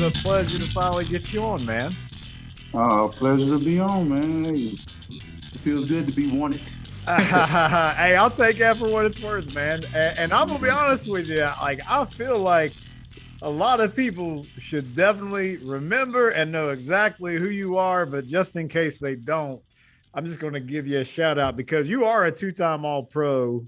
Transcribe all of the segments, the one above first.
always a pleasure to finally get you on, man. Pleasure to be on, man. Hey, it feels good to be wanted. Hey, I'll take that for what it's worth, man. And I'm gonna be honest with you. Like, I feel like a lot of people should definitely remember and know exactly who you are, but just in case they don't, I'm just gonna give you a shout out because you are a two-time All-Pro,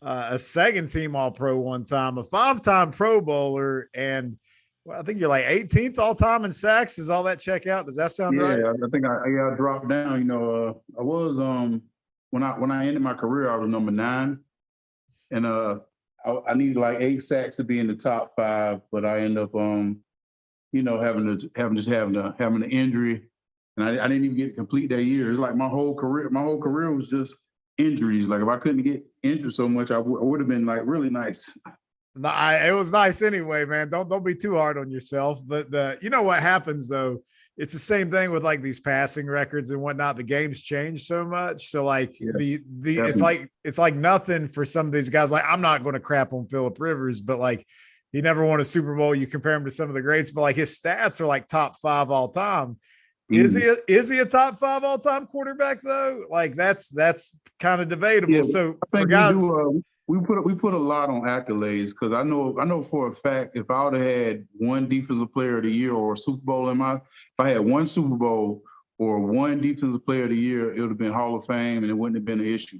a second team All-Pro one time, a five-time Pro Bowler, and well, I think you're like 18th all time in sacks. Does all that check out? Does that sound right? Yeah, I think I dropped down. I was when I ended my career, I was number 9, and I needed like 8 sacks to be in the top 5, but I ended up having an injury, and I didn't even get to complete that year. It's like my whole career was just injuries. Like if I couldn't get injured so much, I would have been like really nice. No, it was nice anyway, man. Don't be too hard on yourself. But you know what happens though? It's the same thing with like these passing records and whatnot. The game's changed so much, so like Yeah, the definitely. it's like nothing for some of these guys. Like I'm not going to crap on Philip Rivers, but like he never won a Super Bowl. You compare him to some of the greats, but like his stats are like top 5 all time. Easy. Is he a top 5 all time quarterback though? Like that's kind of Yeah, debatable. So I for think we guys, do. We put a lot on accolades because I know for a fact if I would have had one Defensive Player of the Year or a Super Bowl if I had one Super Bowl or one Defensive Player of the Year, it would have been Hall of Fame and it wouldn't have been an issue.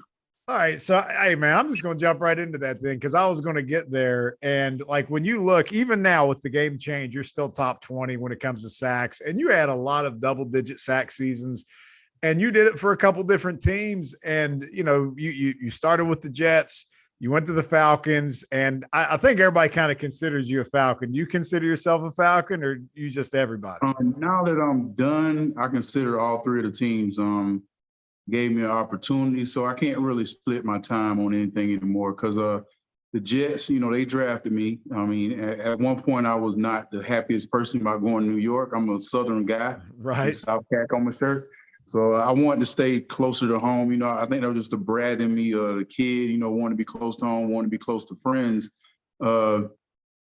all right, so hey man, I'm just going to jump right into that thing because I was going to get there. And like when you look, even now with the game change, you're still top 20 when it comes to sacks, and you had a lot of double-digit sack seasons, and you did it for a couple different teams. And you know, you started with the Jets, you went to the Falcons, and I think everybody kind of considers you a Falcon. You consider yourself a Falcon, or you just everybody? Now that I'm done, I consider all three of the teams gave me an opportunity, so I can't really split my time on anything anymore because the Jets, they drafted me. I mean, at one point, I was not the happiest person about going to New York. I'm a Southern guy, see Right. South Cac on my shirt. So I wanted to stay closer to home. I think that was just the brat in me, the kid, wanting to be close to home, wanting to be close to friends. Uh,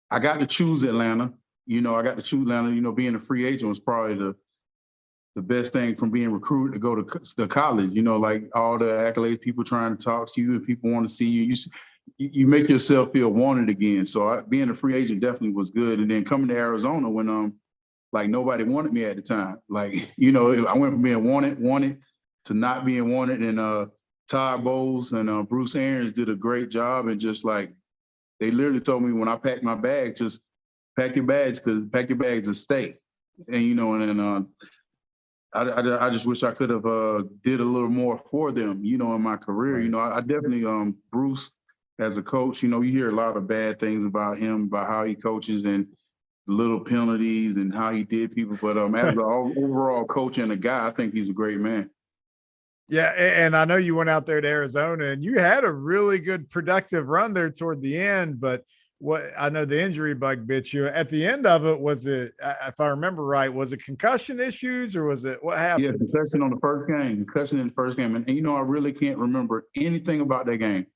I got to choose Atlanta. I got to choose Atlanta. Being a free agent was probably the best thing from being recruited to go to college. Like all the accolades, people trying to talk to you, and people want to see you. You make yourself feel wanted again. So being a free agent definitely was good. And then coming to Arizona when like nobody wanted me at the time. Like I went from being wanted to not being wanted. And Todd Bowles and Bruce Arians did a great job. And just like they literally told me when I packed my bag, just pack your bags and stay. And I just wish I could have did a little more for them, in my career. Right. I definitely Bruce as a coach, you hear a lot of bad things about him, about how he coaches and little penalties and how he did people. But as an overall coach and a guy, I think he's a great man. Yeah, and I know you went out there to Arizona and you had a really good productive run there toward the end, but what I know the injury bug bit you. At the end of it, was it, if I remember right, was it concussion issues or was it what Yeah, happened? concussion in the first game, and I really can't remember anything about that game.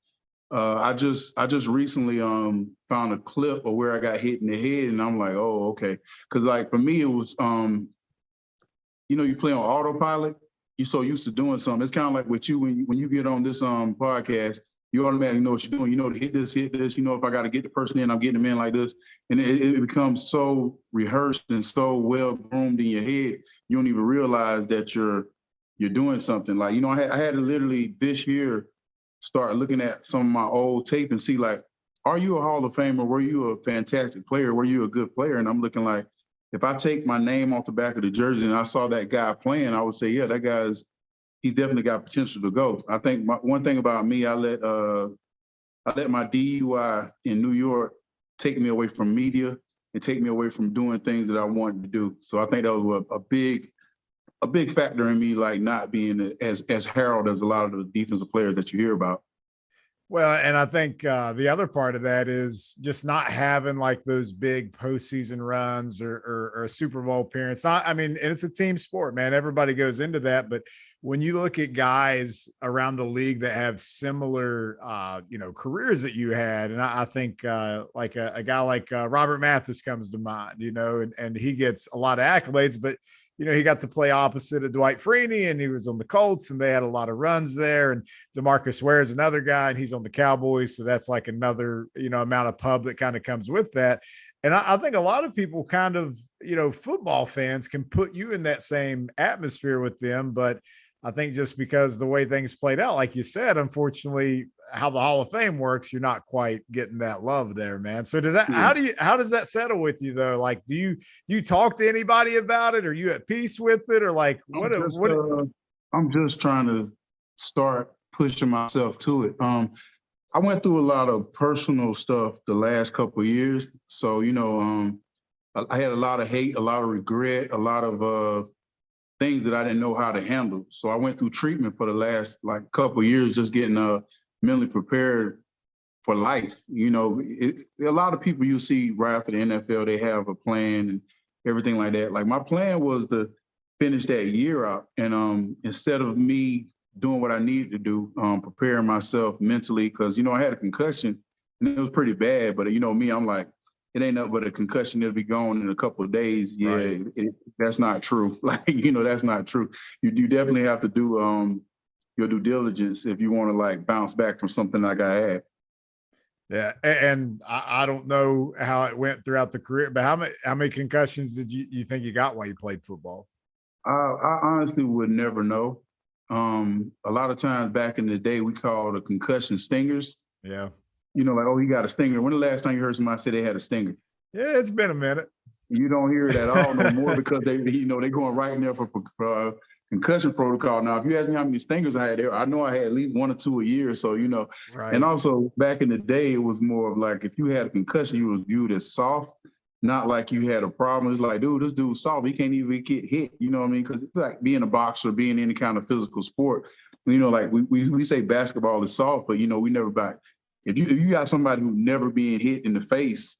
I just recently found a clip of where I got hit in the head, and I'm like, oh, okay. Because like for me, it was you play on autopilot. You're so used to doing something. It's kind of like with you when you get on this podcast, you automatically know what you're doing. You know to hit this, hit this. If I got to get the person in, I'm getting them in like this, and it becomes so rehearsed and so well groomed in your head, you don't even realize that you're doing something. Like I had to literally this year start looking at some of my old tape and see like, are you a Hall of Famer? Were you a fantastic player? Were you a good player? And I'm looking like, if I take my name off the back of the jersey and I saw that guy playing, I would say, yeah, that he's definitely got potential to go. I think one thing about me, I let my DUI in New York take me away from media and take me away from doing things that I wanted to do. So I think that was a big factor in me like not being as heralded as a lot of the defensive players that you hear about. Well, and I think the other part of that is just not having like those big postseason runs or Super Bowl appearance. I mean, and it's a team sport, man. Everybody goes into that, but when you look at guys around the league that have similar, careers that you had, and I think like a guy like Robert Mathis comes to mind, and he gets a lot of accolades, but he got to play opposite of Dwight Freeney, and he was on the Colts, and they had a lot of runs there. And DeMarcus Ware is another guy, and he's on the Cowboys, so that's like another amount of pub that kind of comes with that. And I think a lot of people kind of football fans can put you in that same atmosphere with them, but I think just because the way things played out, like you said, unfortunately, how the Hall of Fame works, you're not quite getting that love there, man. So how does that settle with you though? Like, do you talk to anybody about it? Are you at peace with it? Or like I'm just trying to start pushing myself to it. I went through a lot of personal stuff the last couple of years. So, I had a lot of hate, a lot of regret, a lot of things that I didn't know how to handle. So I went through treatment for the last couple of years, just getting mentally prepared for life. A lot of people you see right after the NFL, they have a plan and everything like that. Like my plan was to finish that year out, and instead of me doing what I needed to do, preparing myself mentally, because I had a concussion and it was pretty bad. But me, I'm like, it ain't nothing but a concussion. It'll be gone in a couple of days. Yeah, right. That's not true. That's not true. You definitely have to do your due diligence if you want to bounce back from something like I had. Yeah, and I don't know how it went throughout the career, but how many concussions did you think you got while you played football? I honestly would never know. A lot of times back in the day, we called a concussion stingers. Yeah. Oh, he got a stinger. When the last time you heard somebody say they had a stinger? Yeah, it's been a minute. You don't hear it at all no more because they're going right in there for concussion protocol. Now, if you ask me how many stingers I had there, I know I had at least 1 or 2 a year. So, right. And also back in the day, it was more of like, if you had a concussion, you was viewed as soft, not like you had a problem. It's like, dude, this dude's soft. He can't even get hit. You know what I mean? Because it's like being a boxer, being any kind of physical sport. Like we say basketball is soft, but we never back. If you got somebody who's never being hit in the face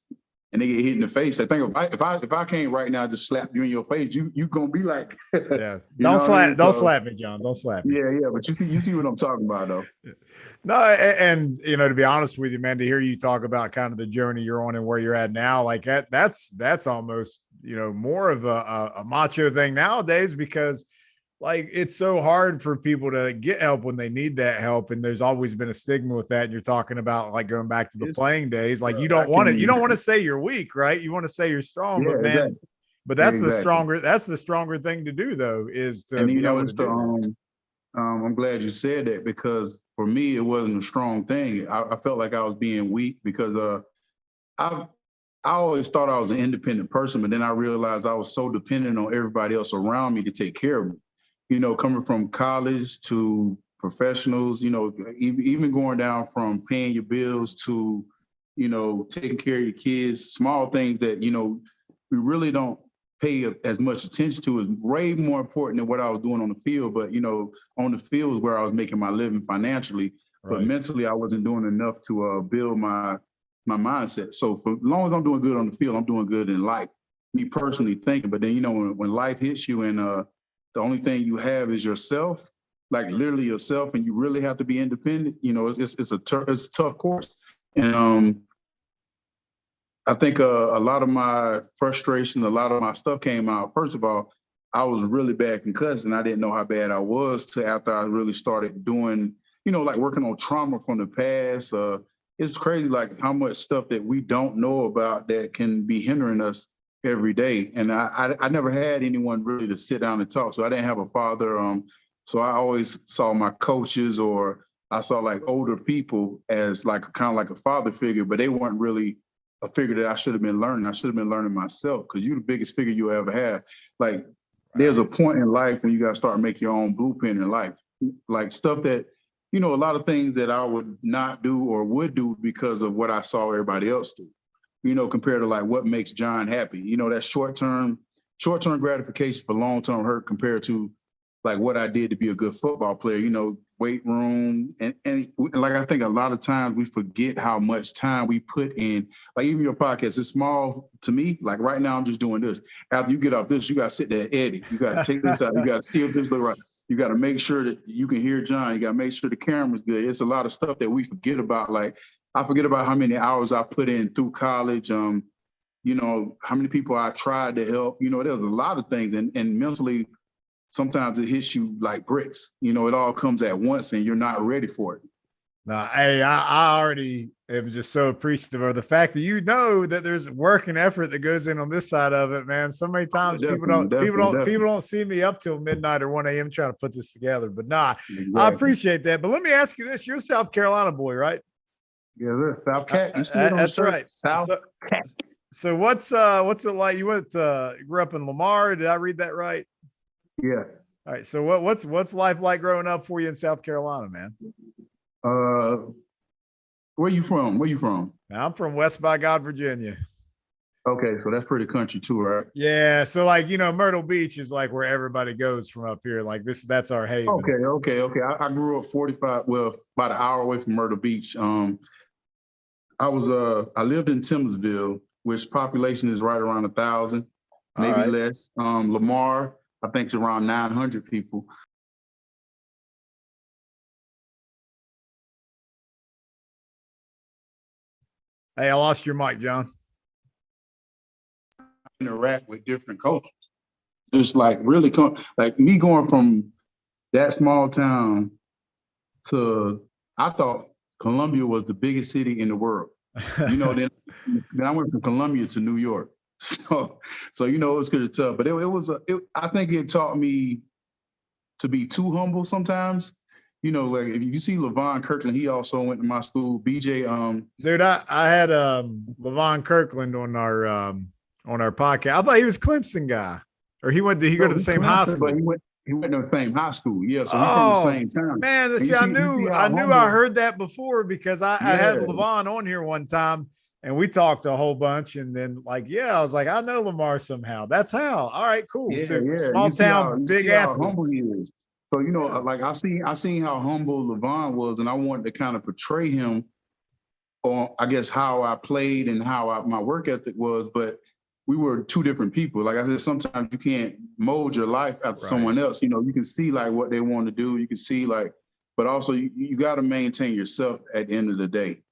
and they get hit in the face, I think if I came right now just slap you in your face, you gonna be like, yeah. Don't slap me, John. Don't slap me. Yeah, but you see what I'm talking about though. No, and to be honest with you, man, to hear you talk about kind of the journey you're on and where you're at now, like that's almost more of a macho thing nowadays, because like it's so hard for people to get help when they need that help, and there's always been a stigma with that. And you're talking about like going back to the playing days, like you don't want to say you're weak, right? You want to say you're strong, yeah, but man, exactly. but that's the stronger thing to do though, is to be able to do that. I'm glad you said that, because for me it wasn't a strong thing. I felt like I was being weak because I always thought I was an independent person, but then I realized I was so dependent on everybody else around me to take care of me. Coming from college to professionals, even going down from paying your bills to, taking care of your kids, small things that, we really don't pay as much attention to, is way more important than what I was doing on the field. But, on the field is where I was making my living financially, right. But mentally I wasn't doing enough to build my mindset. So for as long as I'm doing good on the field, I'm doing good in life, me personally thinking. But then, when life hits you and the only thing you have is yourself, like literally yourself, and you really have to be independent. It's a tough course. And I think a lot of my frustration, a lot of my stuff came out. First of all, I was really bad concussed, and I didn't know how bad I was till after I really started doing, like working on trauma from the past. It's crazy, like how much stuff that we don't know about that can be hindering us every day. And I never had anyone really to sit down and talk. So I didn't have a father. So I always saw my coaches, or I saw like older people as like kind of like a father figure, but they weren't really a figure that I should have been learning. I should have been learning myself, because you're the biggest figure you ever have. Like there's a point in life when you got to start making your own blueprint in life. Like stuff that, a lot of things that I would not do or would do because of what I saw everybody else do. Compared to like what makes John happy, that short-term gratification for long-term hurt, compared to like what I did to be a good football player. weight room, and like I think a lot of times we forget how much time we put in. Like even your podcast is small to me. Like right now, I'm just doing this. After you get off this, you got to sit there, edit. You got to take this out. You got to see if this look right. You got to make sure that you can hear John. You got to make sure the camera's good. It's a lot of stuff that we forget about. Like I forget about how many hours I put in through college. You know, how many people I tried to help. You know, there's a lot of things, and mentally, sometimes it hits you like bricks. You know, it all comes at once, and you're not ready for it. No, hey, I already am just so appreciative of the fact that you know that there's work and effort that goes in on this side of it, man. So many times people don't see me up till midnight or 1 a.m. trying to put this together. But nah, exactly. I appreciate that. But let me ask you this: you're a South Carolina boy, right? Yeah, there's South Cat. That's right. South Cat. So what's it like? You grew up in Lamar. Did I read that right? Yeah. All right. So what's life like growing up for you in South Carolina, man? Where you from? Where you from? I'm from West by God, Virginia. Okay, so that's pretty country too, right? Yeah. So like, you know, Myrtle Beach is like where everybody goes from up here. Like that's our haven. Okay. I grew up about an hour away from Myrtle Beach. I lived in Timminsville, which population is right around 1,000, maybe less. Lamar, I think it's around 900 people. Hey, I lost your mic, John. Interact with different cultures. Just like really like me going from that small town to, I thought Columbia was the biggest city in the world. You know, then I went from Columbia to New York. So you know, it was kind of tough, but I think it taught me to be too humble sometimes. You know, like if you see LeVon Kirkland, he also went to my school. BJ, dude, I had LeVon Kirkland on our podcast. I thought he was Clemson guy, or he go to the same high school. But he went to the same high school. Yeah, so we're from the same town. Man, I heard that before because I had LeVon on here one time and we talked a whole bunch. And then I was like, I know Lamar somehow. That's how. All right, cool. Yeah, so small town, big athlete. Humble he is. So, you know, like I seen how humble LeVon was, and I wanted to kind of portray him on, I guess, how I played and how my work ethic was. But we were two different people. Like I said, sometimes you can't mold your life after someone else. You know, you can see like what they want to do. You can see but also you got to maintain yourself at the end of the day.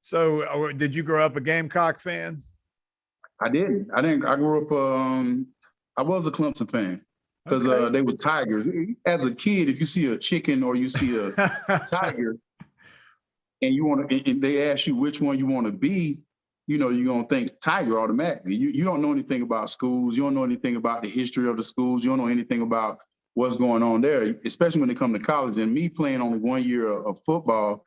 So did you grow up a Gamecock fan? I didn't. I grew up, I was a Clemson fan because they were Tigers. As a kid, if you see a chicken or you see a tiger and they ask you which one you want to be, you know, you're going to think Tiger automatically. You don't know anything about schools. You don't know anything about the history of the schools. You don't know anything about what's going on there, especially when they come to college. And me playing only 1 year of football,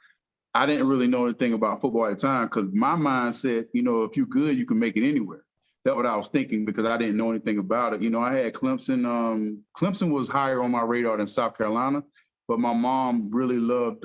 I didn't really know anything about football at the time because my mind said, you know, if you're good, you can make it anywhere. That's what I was thinking because I didn't know anything about it. You know, I had Clemson. Clemson was higher on my radar than South Carolina, but my mom really loved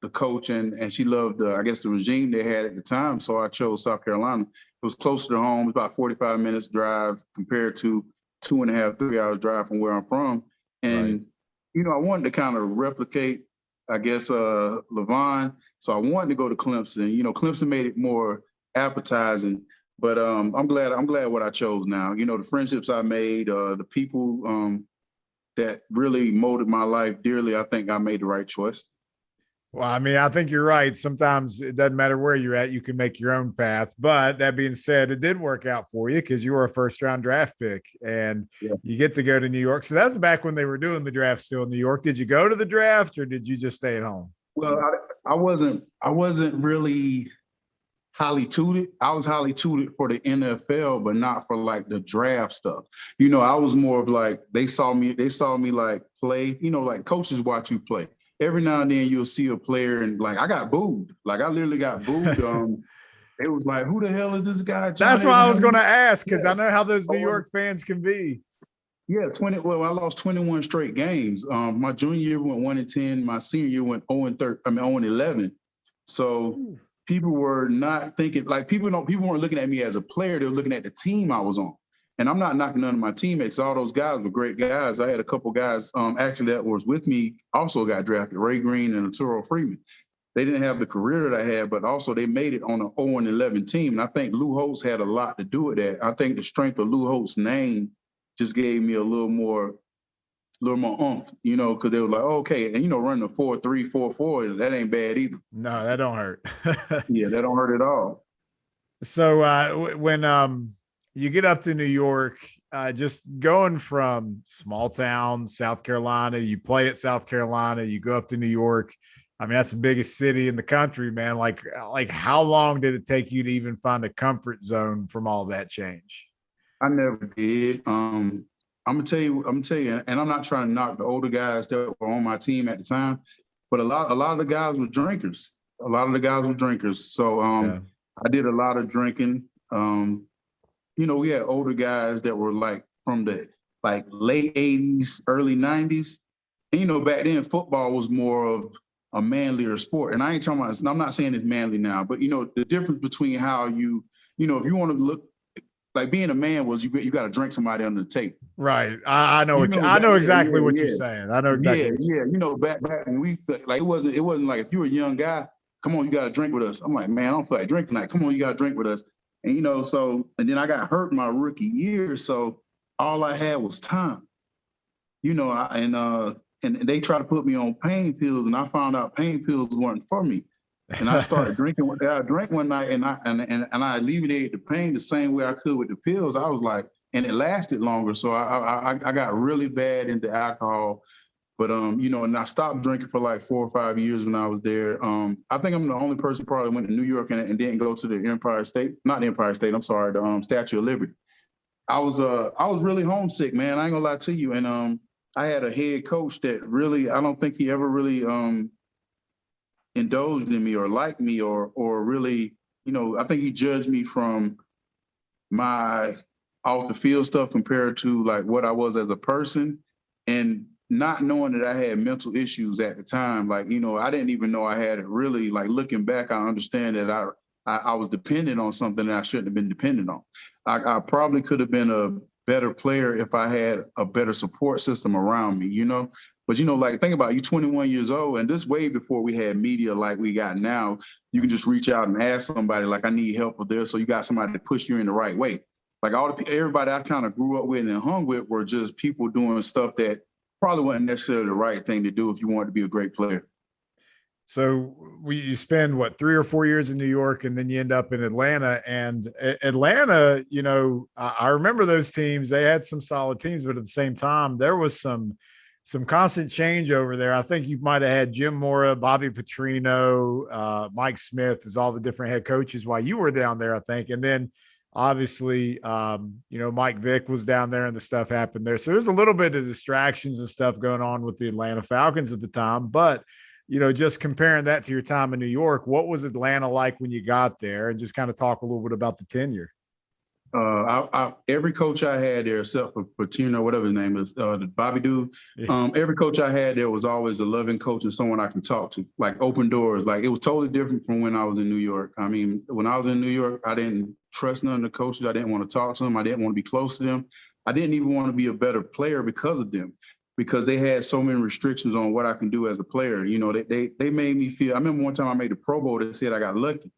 the coach and she loved, I guess, the regime they had at the time. So I chose South Carolina. It was closer to home. It was about 45 minutes drive compared to 2.5, 3 hours drive from where I'm from. And, you know, I wanted to kind of replicate, I guess, LeVon. So I wanted to go to Clemson. You know, Clemson made it more appetizing. But I'm glad what I chose now. You know, the friendships I made, the people that really molded my life dearly, I think I made the right choice. Well, I mean, I think you're right. Sometimes it doesn't matter where you're at. You can make your own path. But that being said, it did work out for you because you were a first-round draft pick and you get to go to New York. So that's back when they were doing the draft still in New York. Did you go to the draft or did you just stay at home? Well, I wasn't really highly tutored. I was highly tutored for the NFL, but not for like the draft stuff. You know, I was more of like, they saw me like play, you know, like coaches watch you play. Every now and then you'll see a player and like I got booed. Like I literally got booed. It was like, who the hell is this guy? That's why I was going to ask because I know how those New York fans can be. Yeah, I lost 21 straight games. My junior year went 1-10. My senior year went 0-11. So people were not thinking like people weren't looking at me as a player. They were looking at the team I was on. And I'm not knocking none of my teammates. All those guys were great guys. I had a couple guys actually that was with me also got drafted, Ray Green and Arturo Freeman. They didn't have the career that I had, but also they made it on an 0-11 team. And I think Lou Holtz had a lot to do with that. I think the strength of Lou Holtz's name just gave me a little more oomph, you know, because they were like, oh, okay, and running a 4-3, 4-4, that ain't bad either. No, that don't hurt. Yeah, that don't hurt at all. So when you get up to New York, just going from small town South Carolina, you play at South Carolina, you go up to New York. I mean, that's the biggest city in the country, man. Like how long did it take you to even find a comfort zone from all that change? I never did. I'm gonna tell you, and I'm not trying to knock the older guys that were on my team at the time, but a lot of the guys were drinkers. A lot of the guys were drinkers. So Yeah. I did a lot of drinking. We had older guys that were like from the late 80s, early 90s. And back then football was more of a manlier sport. And I ain't talking about, I'm not saying it's manly now, but the difference between how if you want to look like being a man was you got to drink somebody under the table. Right. I know I know exactly what you're saying. I know exactly. Back when we it wasn't like if you were a young guy, come on, you got to drink with us. I'm like, man, I don't feel like drinking tonight. Come on, you got to drink with us. And and then I got hurt my rookie year, so all I had was time. And they tried to put me on pain pills, and I found out pain pills weren't for me. And I started drinking. I drank one night, and I alleviated the pain the same way I could with the pills. I was like, and it lasted longer. So I got really bad into alcohol. But and I stopped drinking for like 4 or 5 years when I was there. I think I'm the only person probably went to New York and didn't go to the Empire State, not the Empire State. I'm sorry, the Statue of Liberty. I was really homesick, man. I ain't gonna lie to you. And I had a head coach that really, I don't think he ever really indulged in me or liked me or really, I think he judged me from my off the field stuff compared to like what I was as a person, and not knowing that I had mental issues at the time. Like, I didn't even know I had it really. Like looking back, I understand that I was dependent on something that I shouldn't have been dependent on. I probably could have been a better player if I had a better support system around me, But like think about it, you're 21 years old, and this way before we had media like we got now. You can just reach out and ask somebody like, I need help with this, so you got somebody to push you in the right way. Like everybody I kind of grew up with and hung with were just people doing stuff that probably wasn't necessarily the right thing to do if you wanted to be a great player. So you spend 3 or 4 years in New York, and then you end up in Atlanta. And Atlanta, I remember those teams. They had some solid teams, but at the same time, there was some constant change over there. I think you might have had Jim Mora, Bobby Petrino, Mike Smith as all the different head coaches while you were down there, I think. And then obviously, Mike Vick was down there and the stuff happened there. So there's a little bit of distractions and stuff going on with the Atlanta Falcons at the time. But, just comparing that to your time in New York, what was Atlanta like when you got there? And just kind of talk a little bit about the tenure. Every coach I had there, except for Patino, whatever his name is, the Bobby dude, every coach I had there was always a loving coach and someone I can talk to, like open doors. Like it was totally different from when I was in New York. I mean, when I was in New York, I didn't trust none of the coaches. I didn't want to talk to them. I didn't want to be close to them. I didn't even want to be a better player because of them, because they had so many restrictions on what I can do as a player. They made me feel, I remember one time I made the Pro Bowl, they said I got lucky.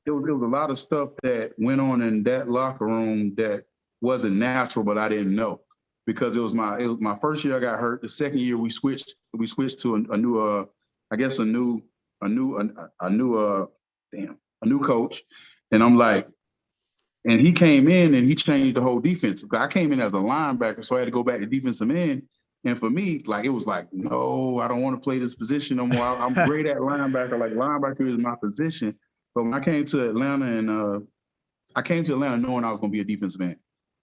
There was a lot of stuff that went on in that locker room that wasn't natural, but I didn't know, because it was my first year I got hurt. The second year we switched to a new coach, and I'm like, and he came in and he changed the whole defense. I came in as a linebacker, so I had to go back to defensive end. And for me, like it was like, no, I don't want to play this position no more. I'm great at linebacker. Like linebacker is my position. But when I came to Atlanta, and I came to Atlanta knowing I was going to be a defensive end,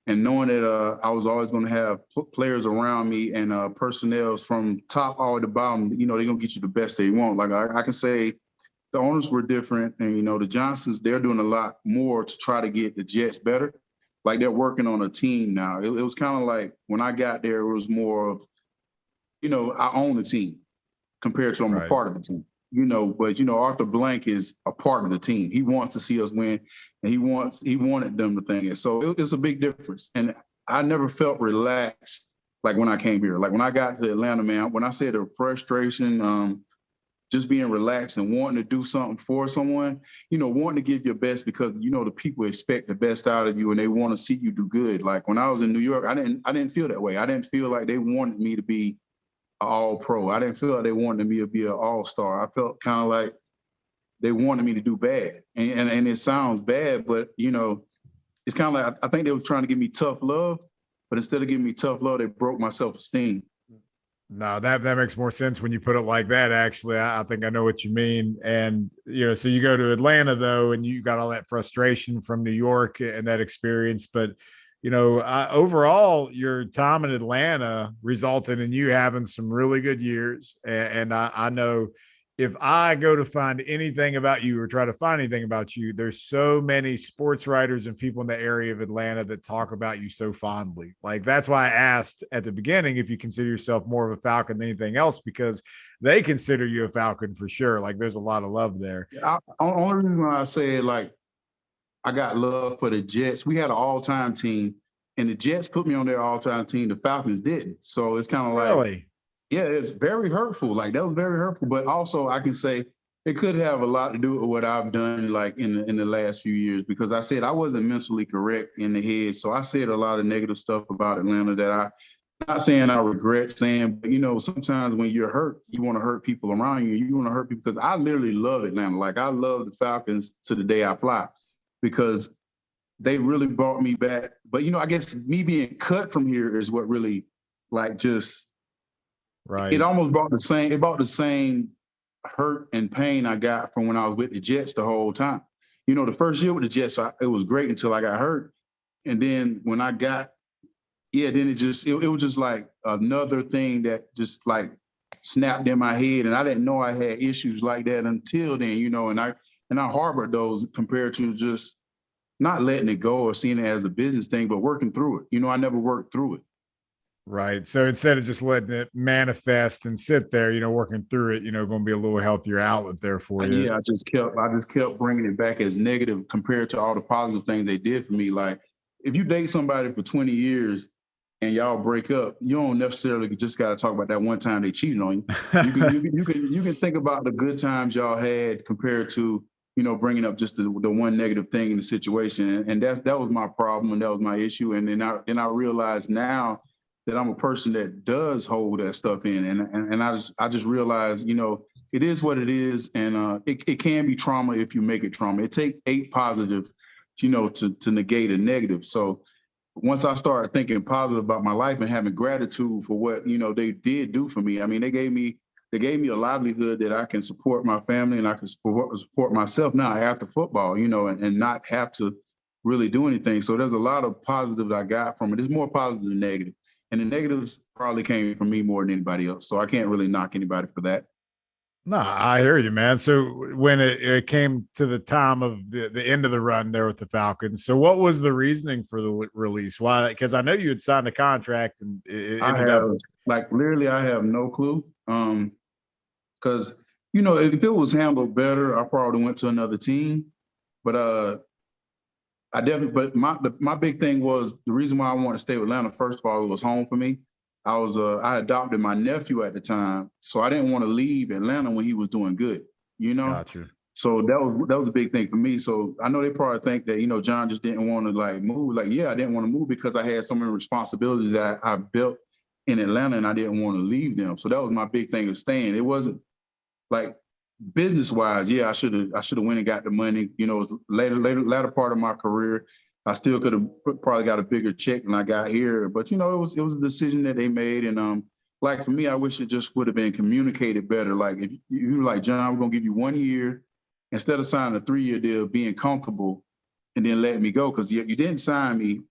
and knowing that I was always going to have players around me and personnel from top all the bottom. They're going to get you the best they want. Like I can say, the owners were different, and the Johnsons, they're doing a lot more to try to get the Jets better. Like they're working on a team now. It was kind of like when I got there, it was more of, I own the team compared to I'm a part of the team. but Arthur Blank is a part of the team. He wants to see us win, and he wanted them to think it. So it's a big difference. And I never felt relaxed like when I came here. Like when I got to Atlanta, man, when I said the frustration, just being relaxed and wanting to do something for someone, wanting to give your best because the people expect the best out of you and they want to see you do good. Like when I was in New York, I didn't feel that way. I didn't feel like they wanted me to be an all pro. I didn't feel like they wanted me to be an all-star. I felt kind of like they wanted me to do bad. And it sounds bad, but it's kind of like I think they were trying to give me tough love, but instead of giving me tough love, they broke my self-esteem. No, that makes more sense when you put it like that. Actually, I think I know what you mean. And so you go to Atlanta though, and you got all that frustration from New York and that experience. But overall, your time in Atlanta resulted in you having some really good years. And I know if I go to find anything about you or try to find anything about you, there's so many sports writers and people in the area of Atlanta that talk about you so fondly. Like that's why I asked at the beginning if you consider yourself more of a Falcon than anything else, because they consider you a Falcon for sure. Like there's a lot of love there. Only reason why I say like I got love for the Jets. We had an all-time team, and the Jets put me on their all-time team. The Falcons didn't. So it's kind of like, really? Yeah, it's very hurtful. Like that was very hurtful. But also I can say it could have a lot to do with what I've done like in the last few years, because I said I wasn't mentally correct in the head. So I said a lot of negative stuff about Atlanta that I'm not saying I regret saying, but sometimes when you're hurt, you want to hurt people around you. You want to hurt people because I literally love Atlanta. Like I love the Falcons to the day I fly because they really brought me back. But I guess me being cut from here is what really like just right. It almost brought the same hurt and pain I got from when I was with the Jets the whole time. The first year with the Jets, it was great until I got hurt. And then when I got, then it was just like another thing that just like snapped in my head. And I didn't know I had issues like that until then, and I harbored those compared to just not letting it go or seeing it as a business thing, but working through it. I never worked through it. Right. So instead of just letting it manifest and sit there, working through it, going to be a little healthier outlet there for you. Yeah, I just kept bringing it back as negative compared to all the positive things they did for me. Like if you date somebody for 20 years and y'all break up, you don't necessarily just got to talk about that one time they cheated on you. You can think about the good times y'all had compared to bringing up just the one negative thing in the situation. And that was my problem and that was my issue. And then I realized now that I'm a person that does hold that stuff in. And I just realized, it is what it is. And it can be trauma if you make it trauma. It takes 8 positives, to negate a negative. So once I started thinking positive about my life and having gratitude for what, they did do for me. I mean, they gave me a livelihood that I can support my family and I can support myself now after football, and not have to really do anything. So there's a lot of positive that I got from it. There's more positive than negative. And the negatives probably came from me more than anybody else. So I can't really knock anybody for that. No, I hear you, man. So when it came to the time of the end of the run there with the Falcons, so what was the reasoning for the release? Why? Because I know you had signed a contract and it ended up. Like literally, I have no clue. Because if it was handled better, I probably went to another team. But but my big thing was the reason why I wanted to stay with Atlanta. First of all, it was home for me. I adopted my nephew at the time, so I didn't want to leave Atlanta when he was doing good. Gotcha. So that was a big thing for me. So I know they probably think that John just didn't want to like move. Like I didn't want to move because I had so many responsibilities that I built in Atlanta, and I didn't want to leave them. So that was my big thing of staying. It wasn't like business wise, I should have went and got the money. It was later part of my career. I still could have probably got a bigger check than I got here, but it was a decision that they made. And like for me, I wish it just would have been communicated better. Like if you were like, John, we're gonna give you 1 year instead of signing a 3-year deal, being comfortable, and then let me go because you didn't sign me.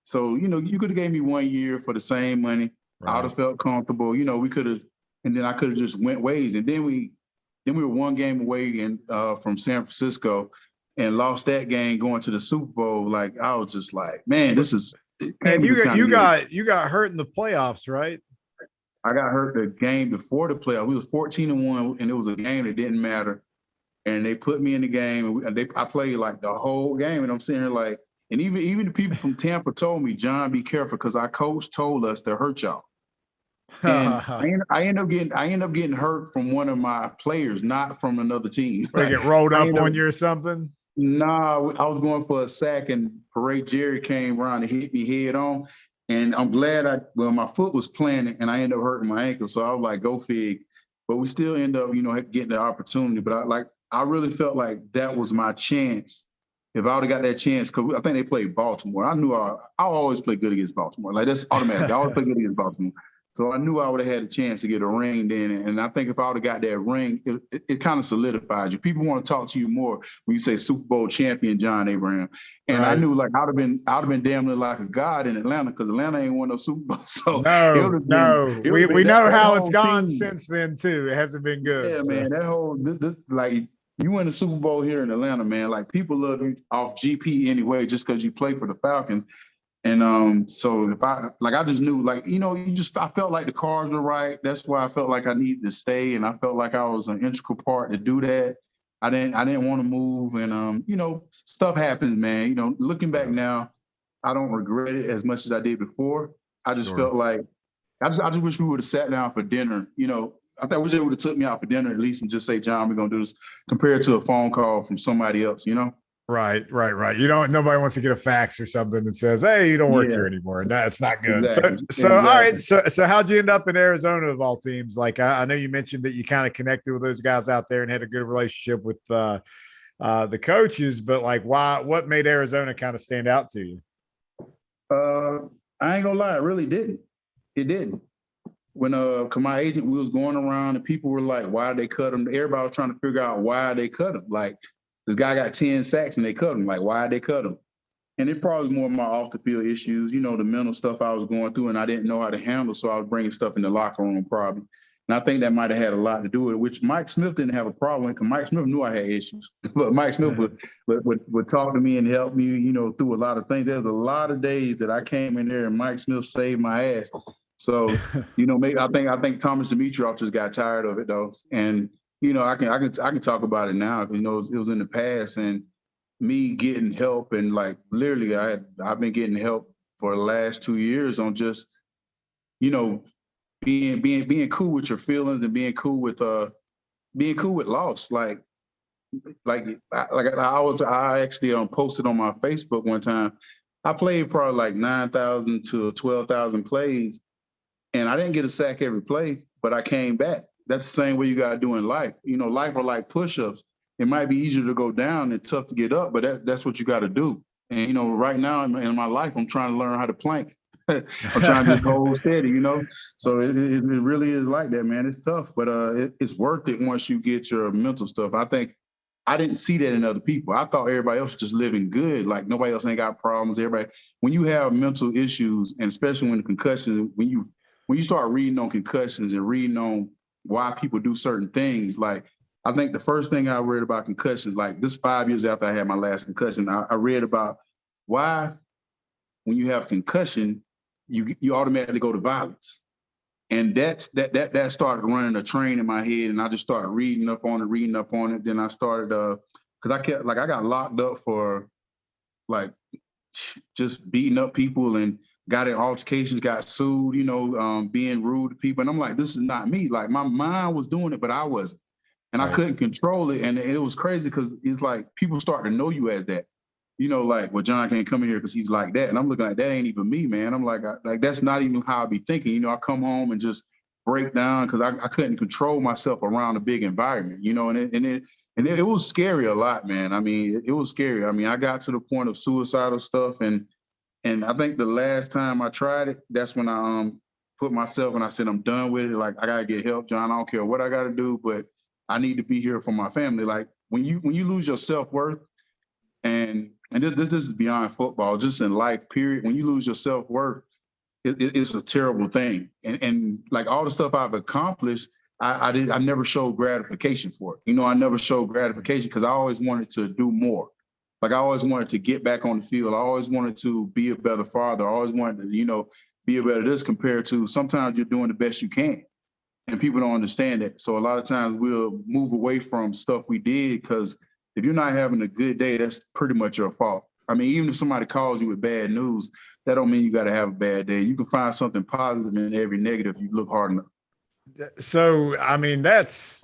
So you could have gave me 1 year for the same money. Right. I would have felt comfortable. We could have, and then I could have just went ways. And then we were 1 game away from San Francisco and lost that game going to the Super Bowl. Like I was just like, man, this is. And you got hurt in the playoffs, right? I got hurt the game before the playoff. We was 14-1, and it was a game that didn't matter. And they put me in the game, and I played like the whole game. And I'm sitting here like, and even the people from Tampa told me, John, be careful, because our coach told us to hurt y'all. And I end up getting hurt from one of my players, not from another team. They get rolled up on you or something? Nah, I was going for a sack, and Parade Jerry came around and hit me head on. And I'm glad my foot was planted, and I ended up hurting my ankle. So I was like, go fig. But we still end up, getting the opportunity. But I really felt like that was my chance. If I would have got that chance, because I think they played Baltimore. I knew I always play good against Baltimore. Like, that's automatic. I always play good against Baltimore. So I knew I would have had a chance to get a ring then. And I think if I would have got that ring, it kind of solidified you. People want to talk to you more when you say Super Bowl champion John Abraham. And right. I knew like I'd have been damn near like a god in Atlanta, because Atlanta ain't won no Super Bowl. So we know how it's gone since then too. It hasn't been good. Yeah, so. Man, that whole like you win the Super Bowl here in Atlanta, man. Like, people love you off GP anyway, just because you play for the Falcons. And so I just knew, like, I felt like the cards were right. That's why I felt like I needed to stay, and I felt like I was an integral part to do that. I didn't want to move, and stuff happens, man. Looking back now, I don't regret it as much as I did before. I just felt like I just wish we would have sat down for dinner. I wish they would have took me out for dinner at least and just say, John, we're gonna do this, compared to a phone call from somebody else. Right. Nobody wants to get a fax or something that says, hey, you don't work here anymore. No, it's not good. Exactly. So all right. So how'd you end up in Arizona of all teams? Like, I know you mentioned that you kind of connected with those guys out there and had a good relationship with the coaches, but like, what made Arizona kind of stand out to you? I ain't gonna lie, it really didn't. It didn't. When my agent, we was going around and people were like, why they cut him? Everybody was trying to figure out why they cut him. Like, this guy got 10 sacks and they cut him. Like, why'd they cut him? And it probably was more of my off the field issues, the mental stuff I was going through, and I didn't know how to handle. So I was bringing stuff in the locker room probably. And I think that might have had a lot to do with it, which Mike Smith didn't have a problem with, because Mike Smith knew I had issues. But Mike Smith would talk to me and help me, through a lot of things. There's a lot of days that I came in there and Mike Smith saved my ass. So, maybe I think Thomas Dimitroff just got tired of it though. And I can talk about it now. It was in the past, and me getting help, and like literally I've been getting help for the last 2 years on just, being cool with your feelings and being cool with loss. I actually posted on my Facebook one time. I played probably like 9,000 to 12,000 plays, and I didn't get a sack every play, but I came back. That's the same way you got to do in life. Life are like push-ups. It might be easier to go down and tough to get up, but that's what you got to do. And, right now in my life, I'm trying to learn how to plank. I'm trying to just hold steady, So it really is like that, man. It's tough, but it's worth it once you get your mental stuff. I think I didn't see that in other people. I thought everybody else was just living good. Like, nobody else ain't got problems. Everybody, when you have mental issues, and especially when the concussions, when you start reading on concussions and reading on why people do certain things. Like, I think the first thing I read about concussions, like this 5 years after I had my last concussion, I read about why when you have concussion, you automatically go to violence. And that started running a train in my head, and I just started reading up on it. Then I started, because I got locked up for like just beating up people and got in altercations, got sued, being rude to people. And I'm like, this is not me. Like, my mind was doing it, but I wasn't. And I couldn't control it. And it was crazy because it's like people start to know you as that. Like, well, John can't come in here because he's like that. And I'm looking like, that ain't even me, man. I'm like, that's not even how I be thinking. I come home and just break down because I couldn't control myself around a big environment, and it was scary a lot, man. I mean, it was scary. I mean, I got to the point of suicidal stuff, and I think the last time I tried it, that's when I put myself and I said, I'm done with it. Like, I gotta get help, John. I don't care what I gotta do, but I need to be here for my family. Like, when you lose your self-worth, and this is beyond football, just in life, period. When you lose your self-worth, it's a terrible thing. And like all the stuff I've accomplished, I never showed gratification for it. I never showed gratification because I always wanted to do more. Like, I always wanted to get back on the field. I always wanted to be a better father. I always wanted to, be better at this compared to sometimes you're doing the best you can. And people don't understand that. So a lot of times we'll move away from stuff we did because if you're not having a good day, that's pretty much your fault. I mean, even if somebody calls you with bad news, that don't mean you got to have a bad day. You can find something positive in every negative if you look hard enough. So, I mean, that's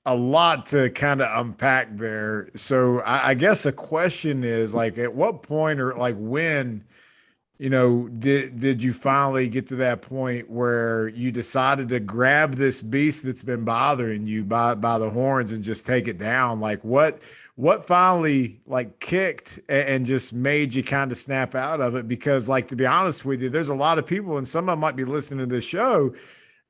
a lot to kind of unpack there. So I guess a question is like, at what point or like when, did you finally get to that point where you decided to grab this beast that's been bothering you by the horns and just take it down? Like what finally like kicked and just made you kind of snap out of it? Because like, to be honest with you, there's a lot of people, and some of them might be listening to this show,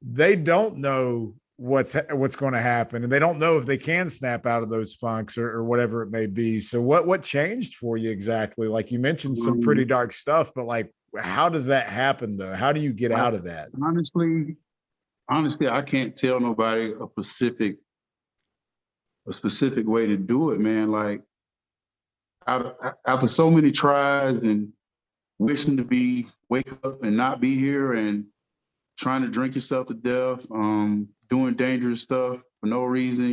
they don't know what's going to happen, and they don't know if they can snap out of those funks or whatever it may be. So what changed for you exactly? Like you mentioned some pretty dark stuff, but like, how does that happen though? How do you get out of that? Honestly, I can't tell nobody a specific way to do it, man. Like after so many tries and wishing to wake up and not be here and trying to drink yourself to death, doing dangerous stuff for no reason,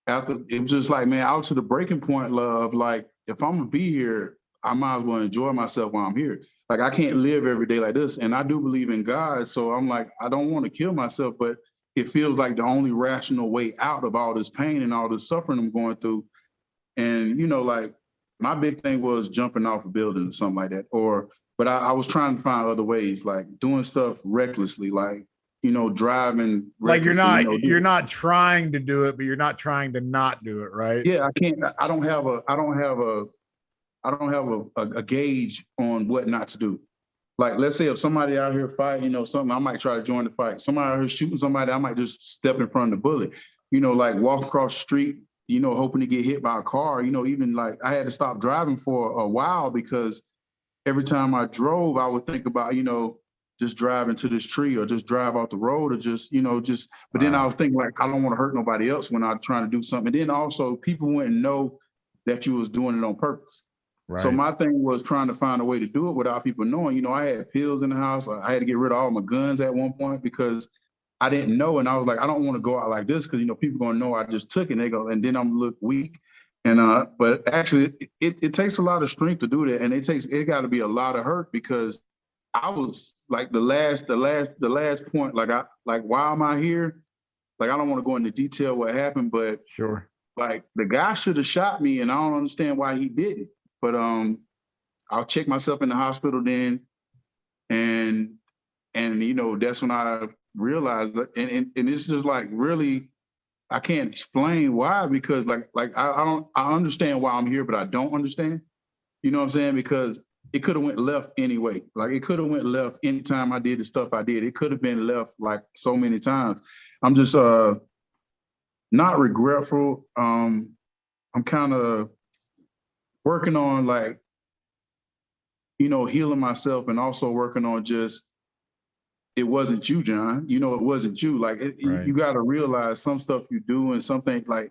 after it was just like, man, out to the breaking point, love. Like, if I'm gonna be here, I might as well enjoy myself while I'm here. Like, I can't live every day like this. And I do believe in God. So I'm like, I don't want to kill myself, but it feels like the only rational way out of all this pain and all this suffering I'm going through. And, like my big thing was jumping off a building or something like that. But I was trying to find other ways, like doing stuff recklessly, like, driving. Like you're not trying to do it, but you're not trying to not do it, right? Yeah, I can't. I don't have a gauge on what not to do. Like, let's say if somebody out here fighting, something, I might try to join the fight. Somebody out here shooting somebody, I might just step in front of the bullet. Like walk across the street, hoping to get hit by a car. Even like I had to stop driving for a while because every time I drove, I would think about, just drive into this tree or just drive off the road or but then I was thinking like, I don't want to hurt nobody else when I'm trying to do something. And then also people wouldn't know that you was doing it on purpose. Right. So my thing was trying to find a way to do it without people knowing. I had pills in the house. I had to get rid of all my guns at one point because I didn't know. And I was like, I don't want to go out like this because, people going to know I just took it and they go, and then I'm gonna look weak. And but actually it takes a lot of strength to do that. And it got to be a lot of hurt because I was like the last point, like why am I here? Like, I don't want to go into detail what happened, but sure. Like the guy should have shot me and I don't understand why he didn't. But I'll check myself in the hospital then. And that's when I realized that, and it's just like really, I can't explain why, because I understand why I'm here, but I don't understand. You know what I'm saying? Because it could have went left anyway. Like it could have went left anytime I did the stuff I did. It could have been left like so many times. I'm just not regretful. I'm kind of working on like, healing myself and also working on just, it wasn't you, John. It wasn't you. Like right. You got to realize some stuff you do and something like,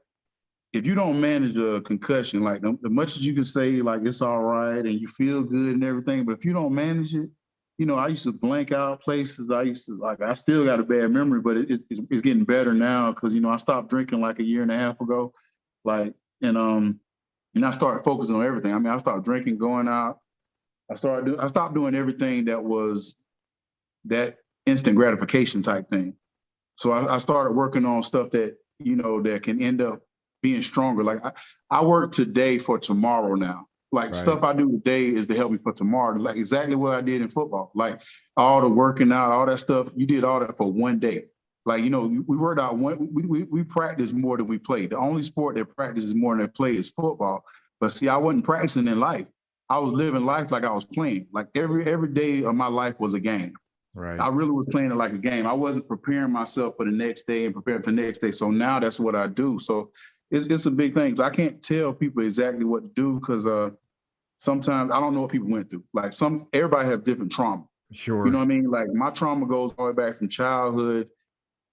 if you don't manage a concussion, like the much as you can say, like, it's all right and you feel good and everything, but if you don't manage it, I used to blank out places. I still got a bad memory, but it's getting better now because, I stopped drinking like a year and a half ago. Like, and I started focusing on everything. I mean, I stopped drinking, going out. I stopped doing everything that was that instant gratification type thing. So I started working on stuff that, that can end up being stronger. Like I work today for tomorrow now. Like right. Stuff I do today is to help me for tomorrow. Like exactly what I did in football. Like all the working out, all that stuff, you did all that for one day. Like, we worked out we practice more than we play. The only sport that practices more than they play is football. But see, I wasn't practicing in life. I was living life like I was playing. Like every day of my life was a game. Right. I really was playing it like a game. I wasn't preparing myself for the next day and preparing for the next day. So now that's what I do. So it's a big thing. So I can't tell people exactly what to do because sometimes I don't know what people went through. Like everybody has different trauma. Sure. You know what I mean? Like my trauma goes all the way back from childhood.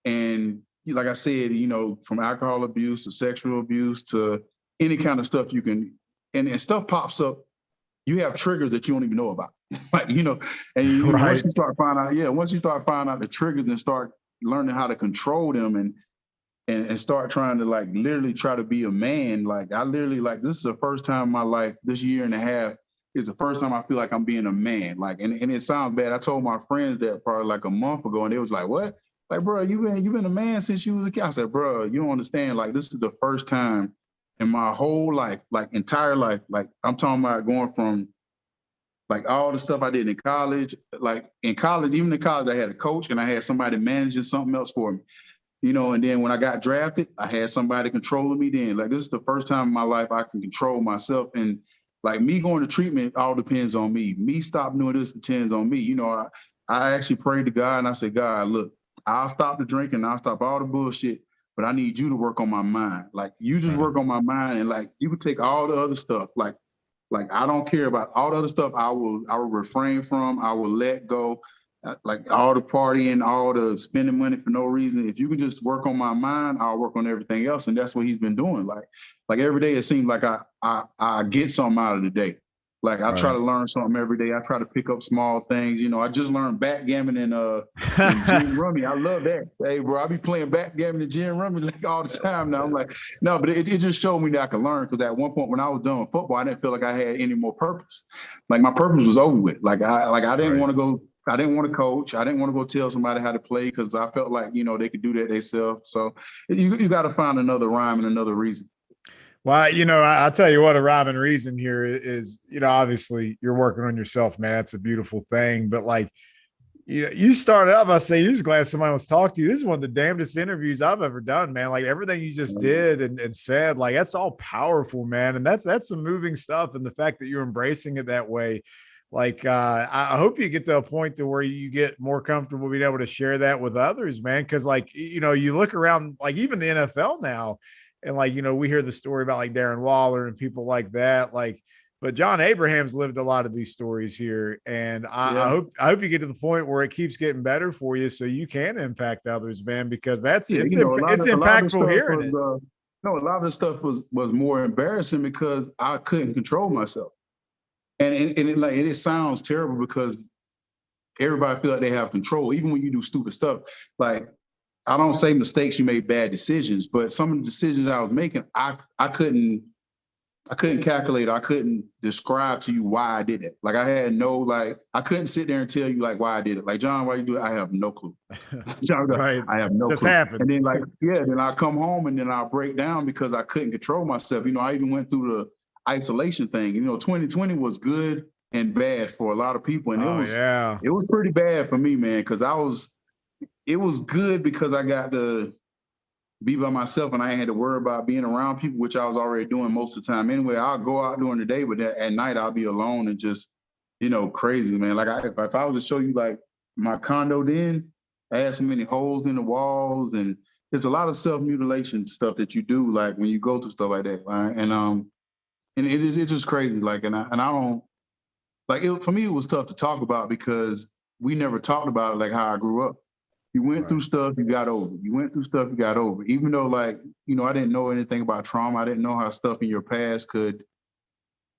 And like I said, from alcohol abuse to sexual abuse to any kind of stuff you can, and stuff pops up. You have triggers that you don't even know about. Like, and once Right. you start finding out, once you start finding out the triggers and start learning how to control them and start trying to like literally try to be a man. Like I literally like this is the first time in my life, this year and a half is the first time I feel like I'm being a man. Like and it sounds bad. I told my friends that probably like a month ago and they was like, what? Like, bro, you've been a man since you was a kid. I said, bro, you don't understand. Like this is the first time in my whole life, like entire life. Like I'm talking about going from like all the stuff I did in college, like in college, even in college, I had a coach and I had somebody managing something else for me. And then when I got drafted, I had somebody controlling me then. Like this is the first time in my life I can control myself. And like me going to treatment all depends on me. Me stopping doing this depends on me. I actually prayed to God and I said, God, look, I'll stop the drinking, I'll stop all the bullshit, but I need you to work on my mind. Like you just Right. work on my mind and like you can take all the other stuff. Like I don't care about all the other stuff. I will refrain from. I will let go. Like all the partying, all the spending money for no reason. If you can just work on my mind, I'll work on everything else. And that's what he's been doing. Like every day, it seems like I get something out of the day. Like I try Right. to learn something every day. I try to pick up small things. I just learned backgammon and gin rummy. I love that. Hey, bro, I be playing backgammon and gin rummy like all the time now. I'm like, no, but it just showed me that I can learn. Because at one point when I was done with football, I didn't feel like I had any more purpose. Like my purpose was over with. I didn't Right. want to go. I didn't want to coach. I didn't want to go tell somebody how to play because I felt like they could do that themselves. So you got to find another rhyme and another reason. Well, I'll tell you what, a rhyme and reason here is, obviously you're working on yourself, man. That's a beautiful thing. But like, you started up, I say, you're just glad somebody wants to talk to you. This is one of the damnedest interviews I've ever done, man. Like everything you just did and said, like that's all powerful, man. And that's some moving stuff. And the fact that you're embracing it that way, like I hope you get to a point to where you get more comfortable being able to share that with others, man. Cause like, you look around, like even the NFL now, and like, we hear the story about like Darren Waller and people like that. Like, but John Abraham's lived a lot of these stories here, and Yeah. I hope you get to the point where it keeps getting better for you, so you can impact others, man. Because Yeah, it's a lot of the impactful stuff hearing was it. no, a lot of the stuff was more embarrassing because I couldn't control myself. And it sounds terrible because everybody feel like they have control, even when you do stupid stuff. Like I don't say mistakes, you made bad decisions, but some of the decisions I was making, I couldn't calculate. I couldn't describe to you why I did it. Like I had no I couldn't sit there and tell you like why I did it. Like John, why you do it? I have no clue. John, Right, I have no just clue. happened. And then then I come home and then I break down because I couldn't control myself. I even went through the isolation thing. 2020 was good and bad for a lot of people, and it Oh was yeah, it was pretty bad for me, man. Because it was good because I got to be by myself and I ain't had to worry about being around people, which I was already doing most of the time. Anyway, I'll go out during the day, but at night I'll be alone and just, crazy, man. Like if I was to show you like my condo then, I had so many holes in the walls and there's a lot of self-mutilation stuff that you do like when you go through stuff like that. Right? And it's just crazy. Like, and I don't like it for me, it was tough to talk about because we never talked about it like how I grew up. You went right, through stuff, you got over. You went through stuff, you got over. Even though, like, I didn't know anything about trauma. I didn't know how stuff in your past could,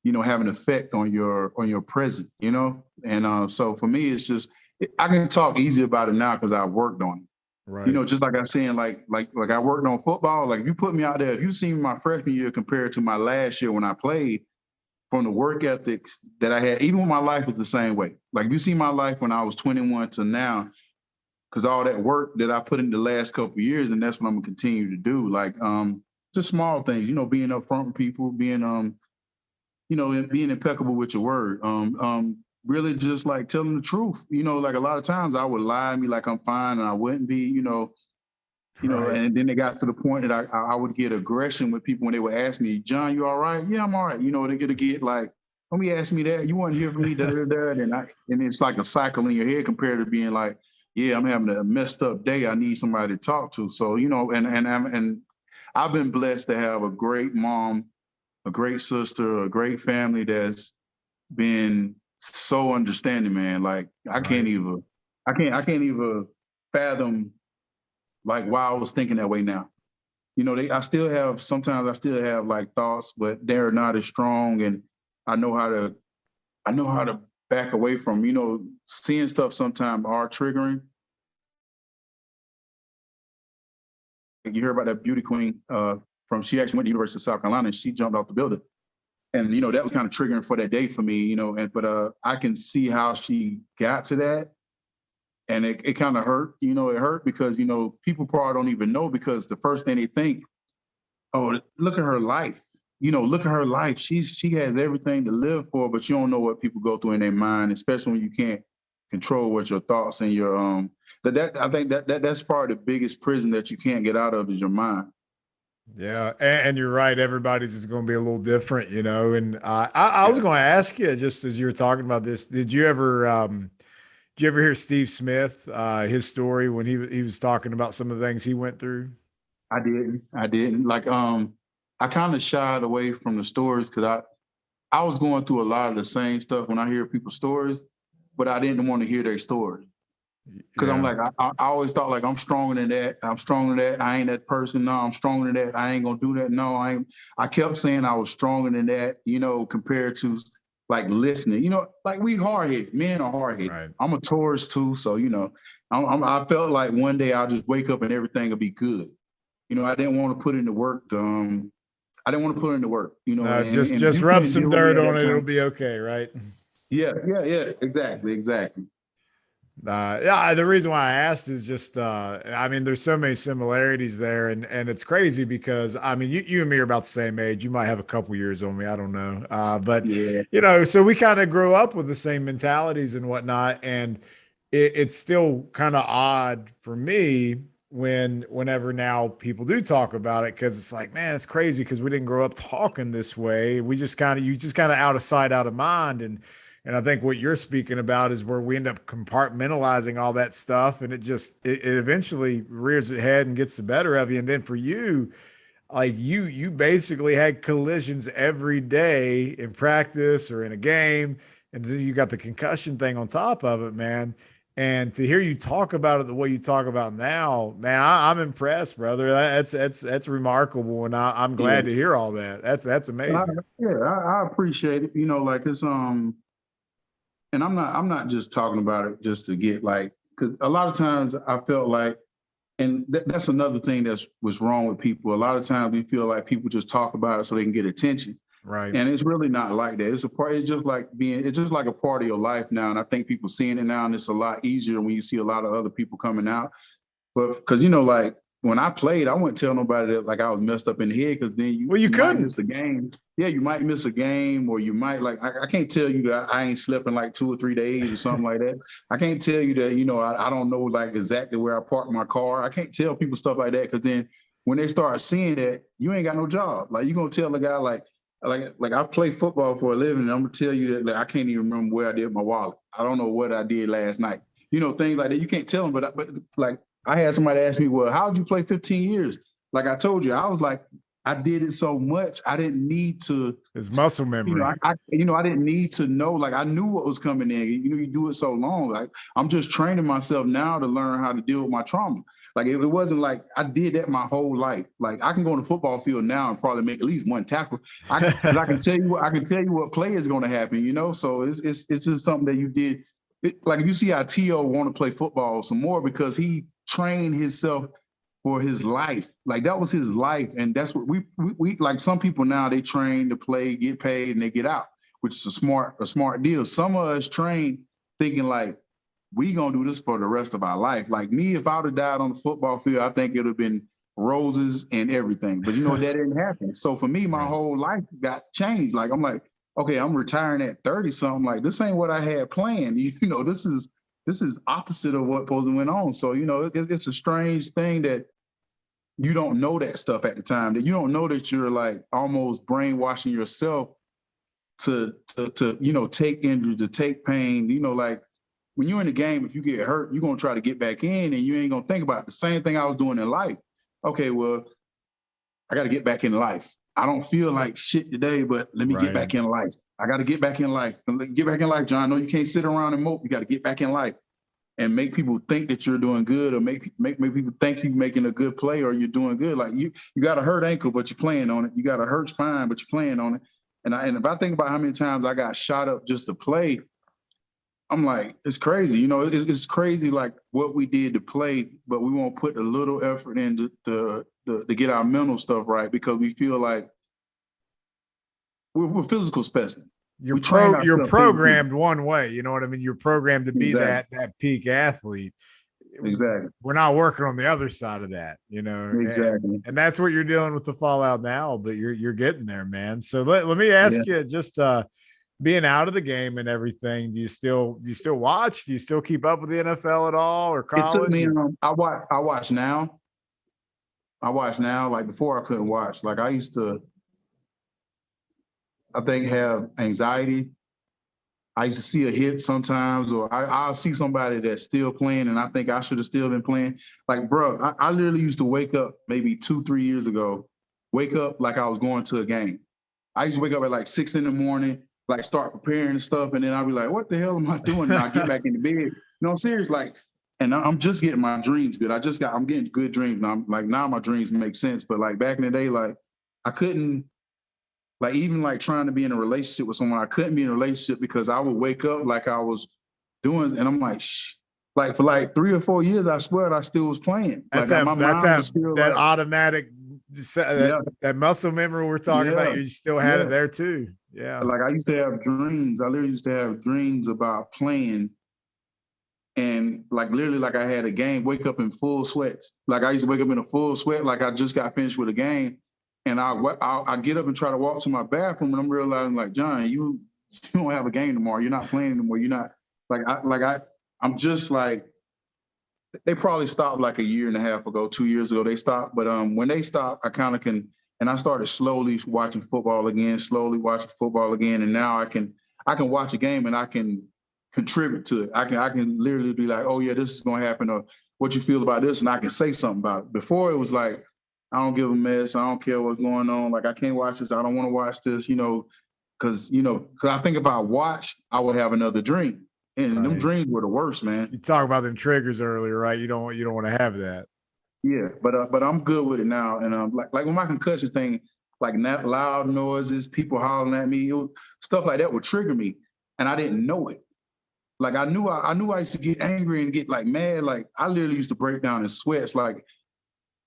have an effect on your present. And so for me, it's just I can talk easy about it now because I worked on it. right, Just like I was saying, like I worked on football. Like if you put me out there, if you seen my freshman year compared to my last year when I played, from the work ethics that I had, even when my life was the same way. Like you see my life when I was 21 to now, because all that work that I put in the last couple of years, and that's what I'm gonna continue to do. Like just small things, being upfront with people, being impeccable with your word. Really just like telling the truth. Like a lot of times I would lie and be like I'm fine and I wouldn't be, right. and then they got to the point that I would get aggression with people when they would ask me, John, you all right? Yeah, I'm all right. They get like, don't be asking me that. You want to hear from me, da da da. And it's like a cycle in your head compared to being like, yeah, I'm having a messed up day. I need somebody to talk to. So, and I've been blessed to have a great mom, a great sister, a great family that's been so understanding, man. Like Right. I can't even fathom like why I was thinking that way now. Sometimes I still have like thoughts, but they're not as strong. And I know how to, I know how to back away from, you know, seeing stuff sometimes are triggering. You hear about that beauty queen she actually went to the University of South Carolina and she jumped off the building. And, you know, that was kind of triggering for that day for me, you know, but I can see how she got to that. And it kind of hurt, you know, it hurt because, you know, people probably don't even know because the first thing they think, oh, look at her life. You know, look at her life. She has everything to live for, but you don't know what people go through in their mind, especially when you can't control what your thoughts and your I think that's probably the biggest prison that you can't get out of is your mind. Yeah, and you're right. Everybody's is going to be a little different, you know. And I was going to ask you, just as you were talking about this, did you ever hear Steve Smith, his story when he was talking about some of the things he went through? I didn't. Like I kind of shied away from the stories because I was going through a lot of the same stuff when I hear people's stories, but I didn't want to hear their story. Because I'm like, I always thought like I'm stronger than that. I'm stronger than that. I ain't that person. No, I'm stronger than that. I ain't gonna do that. No, I ain't. I kept saying I was stronger than that, you know, compared to like listening. You know, like we hard-headed. Men are hard-headed. Right. I'm a Taurus too, so you know, I felt like one day I'll just wake up and everything will be good. You know, I didn't want to put in the work. I didn't want to put in the work. You know, no, just rub some dirt on it. It'll be okay, right? Yeah. Exactly. Yeah, the reason why I asked is just, I mean, there's so many similarities there, and it's crazy because I mean, you and me are about the same age. You might have a couple years on me, I don't know, but yeah, you know, so we kind of grew up with the same mentalities and whatnot, and it's still kind of odd for me whenever now people do talk about it because it's like, man, it's crazy because we didn't grow up talking this way. You just kind of out of sight, out of mind, and I think what you're speaking about is where we end up compartmentalizing all that stuff, and it eventually rears its head and gets the better of you. And then for you, like you basically had collisions every day in practice or in a game, and then you got the concussion thing on top of it, man. And to hear you talk about it the way you talk about now, man, I'm impressed, brother. That's remarkable, and I'm glad to hear all that. That's amazing. I appreciate it. You know, like it's and I'm not just talking about it just to get like, because a lot of times I felt like, and that's another thing was wrong with people. A lot of times we feel like people just talk about it so they can get attention. Right. And it's really not like that. It's just like a part of your life now. And I think people seeing it now, and it's a lot easier when you see a lot of other people coming out. But because, you know, like when I played, I wouldn't tell nobody that like I was messed up in the head because then you might miss a game. Yeah, you might miss a game, or you might like I can't tell you that I ain't slept in like 2 or 3 days or something like that. I can't tell you that, you know, I don't know like exactly where I parked my car. I can't tell people stuff like that because then when they start seeing that, you ain't got no job. Like you're gonna tell a guy like I play football for a living, and I'm gonna tell you that like, I can't even remember where I did my wallet. I don't know what I did last night. You know, things like that. You can't tell them, but like I had somebody ask me, well, how did you play 15 years? Like I told you, I was like, I did it so much, I didn't need to. It's muscle memory. You know, I didn't need to know. Like I knew what was coming in. You know, you do it so long. Like I'm just training myself now to learn how to deal with my trauma. Like it wasn't like I did that my whole life. Like I can go on the football field now and probably make at least one tackle. I can tell you what play is going to happen. You know, so it's just something that you did. Like if you see how T.O. want to play football some more because he trained himself for his life. Like that was his life. And that's what we like some people now, they train to play, get paid, and they get out, which is a smart deal. Some of us train thinking like, we gonna do this for the rest of our life. Like me, if I would have died on the football field, I think it would have been roses and everything. But you know, that didn't happen. So for me, my whole life got changed. Like I'm like, okay, I'm retiring at 30 something. Like this ain't what I had planned. You know, this is opposite of what supposed to went on. So, you know, it's a strange thing that you don't know that stuff at the time, that you don't know that you're like almost brainwashing yourself to you know, take injury, to take pain. You know, like when you're in the game, if you get hurt, you're going to try to get back in and you ain't going to think about it. The same thing I was doing in life. Okay, well, I got to get back in life. I don't feel like shit today, but let me get back in life. I got to get back in life. Get back in life, John. No, you can't sit around and mope. You got to get back in life and make people think that you're doing good, or make people think you're making a good play or you're doing good. Like you got a hurt ankle, but you're playing on it. You got a hurt spine, but you're playing on it. And if I think about how many times I got shot up just to play, I'm like, it's crazy. It's crazy like what we did to play, but we won't put a little effort in to get our mental stuff right because we feel like we're physical specimens. We train You're ourselves physically. programmed one way, you know what I mean? You're programmed to be Exactly. that peak athlete. Exactly. We're not working on the other side of that, Exactly. and that's what you're dealing with the fallout now, but you're getting there, man. So let me Yeah. ask you, just being out of the game and everything, do you still watch? Do you still keep up with the NFL at all or It took college? me. Or? I watch now. I watch now. Like before, I couldn't watch. Like I used to. I think have anxiety. I used to see a hit sometimes, or I'll see somebody that's still playing, and I think I should have still been playing. Like, bro, I literally used to wake up maybe 2, 3 years ago, wake up like I was going to a game. I used to wake up at like 6 in the morning, like start preparing and stuff, and then I'd be like, "What the hell am I doing?" And I get back in the bed. No, I'm serious. Like, and I'm just getting my dreams good. I'm getting good dreams now. I'm like now my dreams make sense, but like back in the day, like I couldn't. Like even like trying to be in a relationship with someone, I couldn't be in a relationship because I would wake up like I was doing, and I'm like, shh. Like for like 3 or 4 years, I swear I still was playing. That's Like that my that's mind that was still that like, automatic that yeah, that muscle memory we're talking about. yeah, You still had it yeah. there too. Yeah. Like I used to have dreams. I literally used to have dreams about playing, and like literally like I had a game, wake up in full sweats. Like I used to wake up in a full sweat, like I just got finished with a game, and I get up and try to walk to my bathroom, and I'm realizing like, John, you don't have a game tomorrow. You're not playing anymore. You're not I'm just like they probably stopped like a year and a half ago, 2 years ago. They stopped, but when they stopped, I kind of can, and I started slowly watching football again, and now I can watch a game and I can contribute to it. I can literally be like, oh yeah, this is going to happen, or what you feel about this, and I can say something about it. Before it was like, I don't give a mess. I don't care what's going on. Like I can't watch this. I don't want to watch this. Because I think if I watch, I would have another dream, and them Right. dreams were the worst, man. You talked about them triggers earlier, right? You don't want to have that. Yeah, but I'm good with it now, and like with my concussion thing, like not loud noises, people hollering at me, stuff like that would trigger me, and I didn't know it. Like I knew I used to get angry and get like mad. Like I literally used to break down in sweats. Like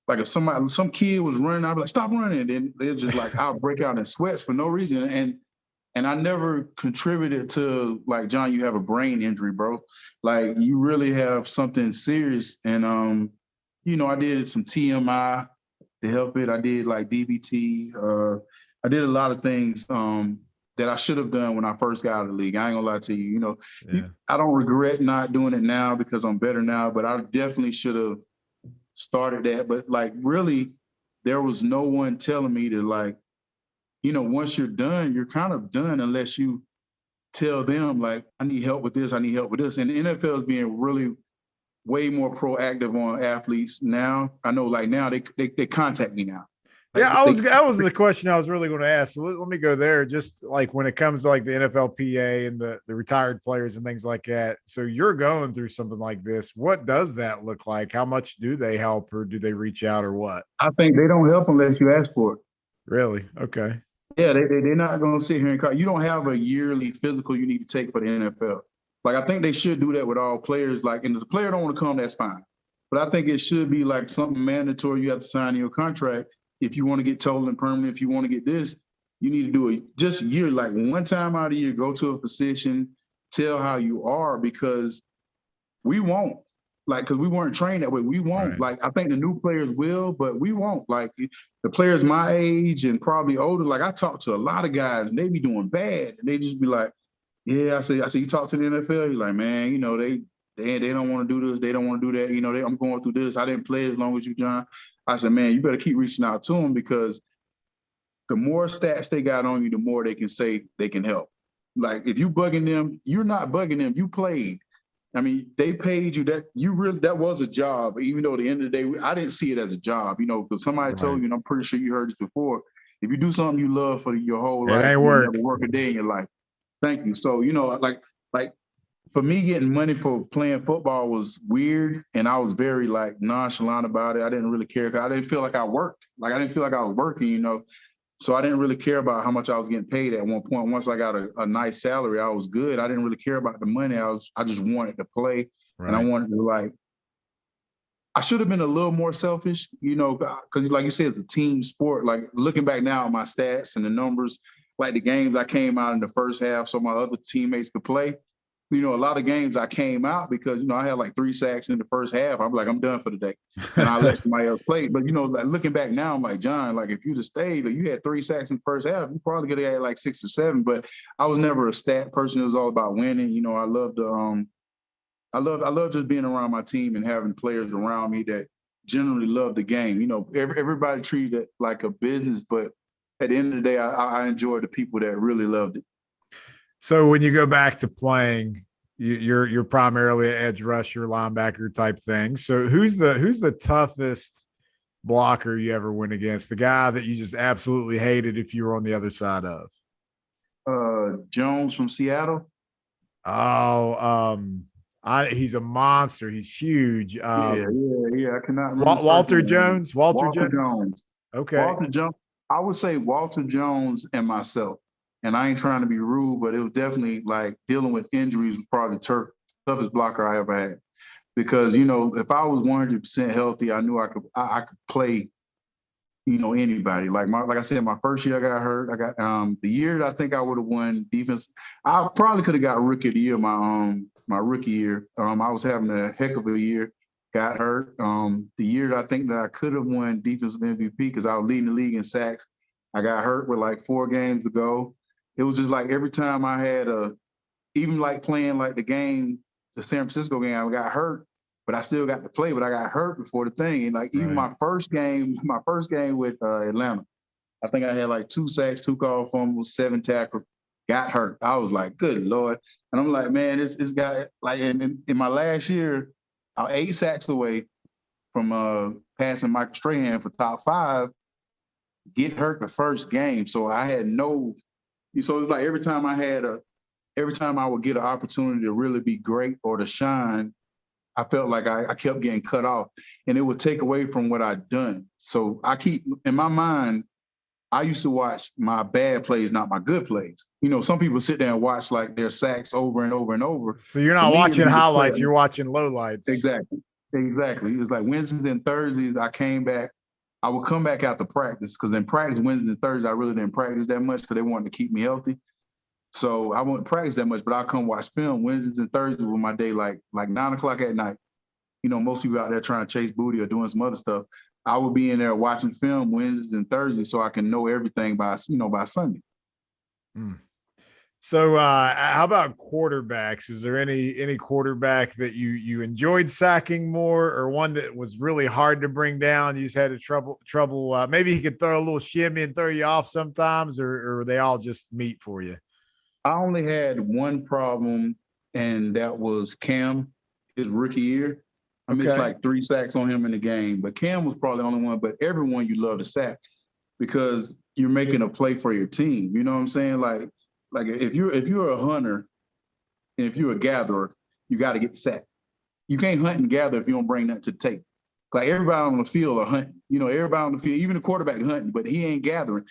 if some kid was running, I'd be like, stop running, and then they're just like I'll break out in sweats for no reason, and I never contributed to like, John, you have a brain injury, bro. Like you really have something serious. And I did some TMI to help it. I did like DBT. I did a lot of things that I should have done when I first got out of the league. I ain't gonna lie to you. Yeah. I don't regret not doing it now because I'm better now, but I definitely should have started that. But like really, there was no one telling me to like, once you're done, you're kind of done unless you tell them like, I need help with this, I need help with this. And the NFL is being really way more proactive on athletes now. I know like now they contact me now. Like, Yeah, that was the question I was really going to ask. So let me go there. Just like when it comes to like the NFLPA and the retired players and things like that. So you're going through something like this. What does that look like? How much do they help, or do they reach out, or what? I think they don't help unless you ask for it. Really? Okay. Yeah, they're not going to sit here and call. You don't have a yearly physical you need to take for the NFL. Like I think they should do that with all players. Like, and if the player don't want to come, that's fine. But I think it should be like something mandatory. You have to sign in your contract. If you want to get total and permanent, if you want to get this, you need to do it just a year, like one time out of the year, go to a physician, tell how you are, because we won't. Like, because we weren't trained that way. We won't. Right. Like, I think the new players will, but we won't. Like, the players my age and probably older, like, I talk to a lot of guys, and they be doing bad. And they just be like, yeah, I say, you talk to the NFL? You're like, man, they don't want to do this. They don't want to do that. I'm going through this. I didn't play as long as you, John. I said, man, you better keep reaching out to them, because the more stats they got on you, the more they can say they can help. Like, if you bugging them, you're not bugging them. You played. I mean, they paid you. That was a job. Even though at the end of the day, I didn't see it as a job, because somebody told you, and I'm pretty sure you heard this before, if you do something you love for your whole life, ain't you'll work. never work a day in your life. Thank you. So, like for me, getting money for playing football was weird, and I was very like nonchalant about it. I didn't really care. I didn't feel like I worked. Like I didn't feel like I was working, So I didn't really care about how much I was getting paid at one point. Once I got a nice salary, I was good. I didn't really care about the money. I just wanted to play, and I Right. wanted to like. I should have been a little more selfish, because like you said, it's a team sport. Like looking back now at my stats and the numbers, like the games I came out in the first half, so my other teammates could play. A lot of games I came out because I had like 3 sacks in the first half. I'm like, I'm done for the day, and I let somebody else play. But like looking back now, I'm like, John, like if you'd have stayed, like you had 3 sacks in the first half, you probably could have had like 6 or 7. But I was never a stat person. It was all about winning. I love the I love just being around my team and having players around me that generally love the game. Everybody treated it like a business, but at the end of the day, I enjoy the people that really loved it. So when you go back to playing, you're primarily an edge rusher, linebacker type thing. So who's the toughest blocker you ever went against? The guy that you just absolutely hated if you were on the other side of? Jones from Seattle. Oh, he's a monster. He's huge. Yeah. I cannot remember. Walter Jones. Walter Jones. Okay. Walter Jones. I would say Walter Jones and myself. And I ain't trying to be rude, but it was definitely like dealing with injuries was probably the toughest blocker I ever had. Because if I was 100% healthy, I knew I could play. Anybody. Like I said, my first year I got hurt. I got the year that I think I would have won defense. I probably could have got rookie of the year my rookie year. I was having a heck of a year. Got hurt. The year that I think that I could have won defensive MVP because I was leading the league in sacks. I got hurt with like 4 games to go. It was just like every time I had even like playing like the San Francisco game, I got hurt. But I still got to play, but I got hurt before the thing. And like even my first game with Atlanta, I think I had like 2 sacks, 2 called fumbles, 7 tackles, got hurt. I was like, good Lord. And I'm like, man, this guy, like in my last year, I was 8 sacks away from passing Michael Strahan for top 5, get hurt the first game. So I had so it's like every time I would get an opportunity to really be great or to shine, I felt like I kept getting cut off and it would take away from what I'd done. So in my mind, I used to watch my bad plays, not my good plays. Some people sit there and watch like their sacks over and over and over. So you're not watching highlights, you're watching lowlights. Exactly. It's like Wednesdays and Thursdays, I would come back out to practice because in practice, Wednesdays and Thursdays, I really didn't practice that much because they wanted to keep me healthy. So I wouldn't practice that much, but I'll come watch film Wednesdays and Thursdays with my day, like 9:00 at night. Most people out there trying to chase booty or doing some other stuff. I would be in there watching film Wednesdays and Thursdays so I can know everything by Sunday. So how about quarterbacks? Is there any quarterback that you enjoyed sacking more, or one that was really hard to bring down? You just had a trouble. Maybe he could throw a little shimmy and throw you off sometimes, or are they all just meat for you? I only had one problem, and that was Cam, his rookie year. I missed like 3 sacks on him in the game, but Cam was probably the only one. But everyone you love to sack because you're making a play for your team. You know what I'm saying? Like if you're a hunter and if you're a gatherer, you got to get the sack. You can't hunt and gather if you don't bring that to the table. Like everybody on the field are hunting. Everybody on the field, even the quarterback hunting, but he ain't gathering.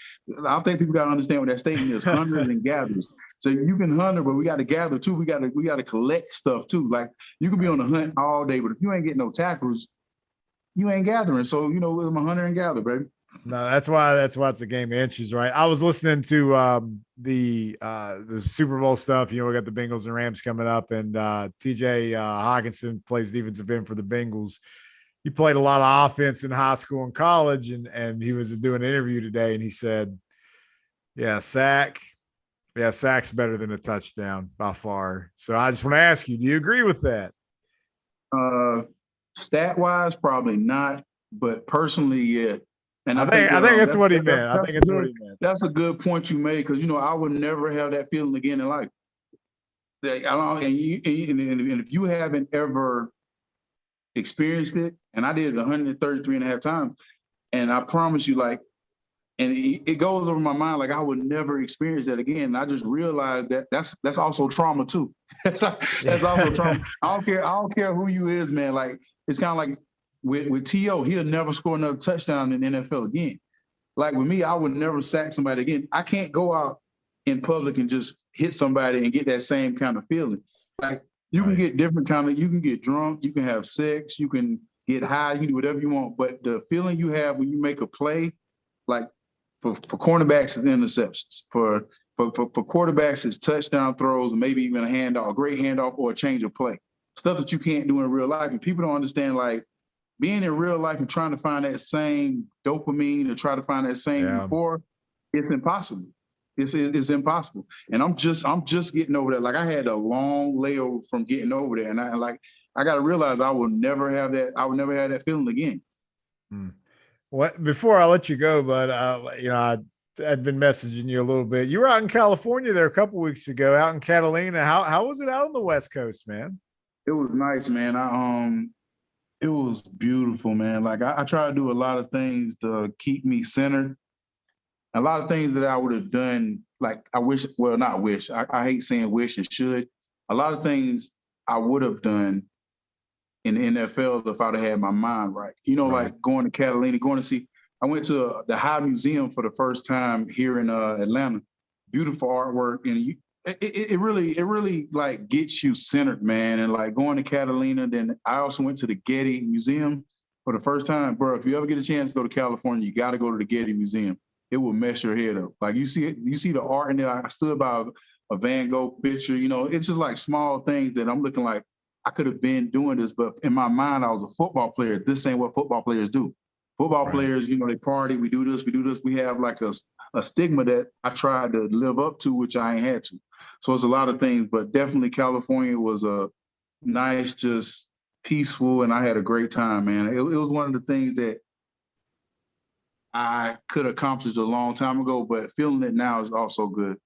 I don't think people got to understand what that statement is: hunters and gatherers. So you can hunt, but we got to gather too. We got to collect stuff too. Like you can be on the hunt all day, but if you ain't getting no tackles, you ain't gathering. So I'm a hunter and gatherer, baby. No, that's why it's a game of inches, right? I was listening to the Super Bowl stuff. We got the Bengals and Rams coming up, and TJ Hawkinson plays defensive end for the Bengals. He played a lot of offense in high school and college, and he was doing an interview today, and he said, sack's better than a touchdown by far. So I just want to ask you, do you agree with that? Stat-wise, probably not, but personally, yeah. And I think that's what he meant. I think it's what he meant. That's a good point you made because I would never have that feeling again in life. And if you haven't ever experienced it, and I did it 133 and a half times, and I promise you, and it goes over my mind like I would never experience that again. And I just realized that that's also trauma too. that's also trauma. I don't care who you is, man. Like it's kind of like with T.O., he'll never score another touchdown in the NFL again. like with me, I would never sack somebody again. I can't go out in public and just hit somebody and get that same kind of feeling. Like you can Right. get different kind of, you can get drunk, you can have sex, you can get high, you can do whatever you want. But the feeling you have when you make a play, like for cornerbacks and interceptions, for quarterbacks it's touchdown throws, maybe even a handoff, a great handoff or a change of play. Stuff that you can't do in real life. And people don't understand like being in real life and trying to find that same dopamine or try to find that same Yeah. euphoria, it's impossible. It's impossible. And I'm just getting over that. Like I had a long layover from getting over there. And I got to realize I will never have that. I will never have that feeling again. What before I let you go, but I'd been messaging you a little bit. You were out in California there a couple weeks ago, out in Catalina. How was it out on the West Coast, man? It was nice, man. It was beautiful, man. Like I try to do a lot of things to keep me centered. A lot of things that I would have done, like I wish, well, not wish. I hate saying wish and should. A lot of things I would have done in the NFL if I'd have had my mind right. You know, Right. like going to Catalina, going to see. I went to the High Museum for the first time here in Atlanta. Beautiful artwork, and it really like gets you centered, man. And like going to Catalina, then I also went to the Getty Museum for the first time, bro. If you ever get a chance to go to California, you got to go to the Getty Museum. It will mess your head up. Like you see it, you see the art in there. I stood by a Van Gogh picture. You know, it's just like small things that I'm looking like I could have been doing this, but in my mind, I was a football player. This ain't what football players do. Football Right. players, you know, they party, we do this, we do this. We have like a stigma that I tried to live up to, which I ain't had to. So it's a lot of things, but definitely California was a nice, just peaceful, and I had a great time, man. It was one of the things that I could accomplish a long time ago, but feeling it now is also good.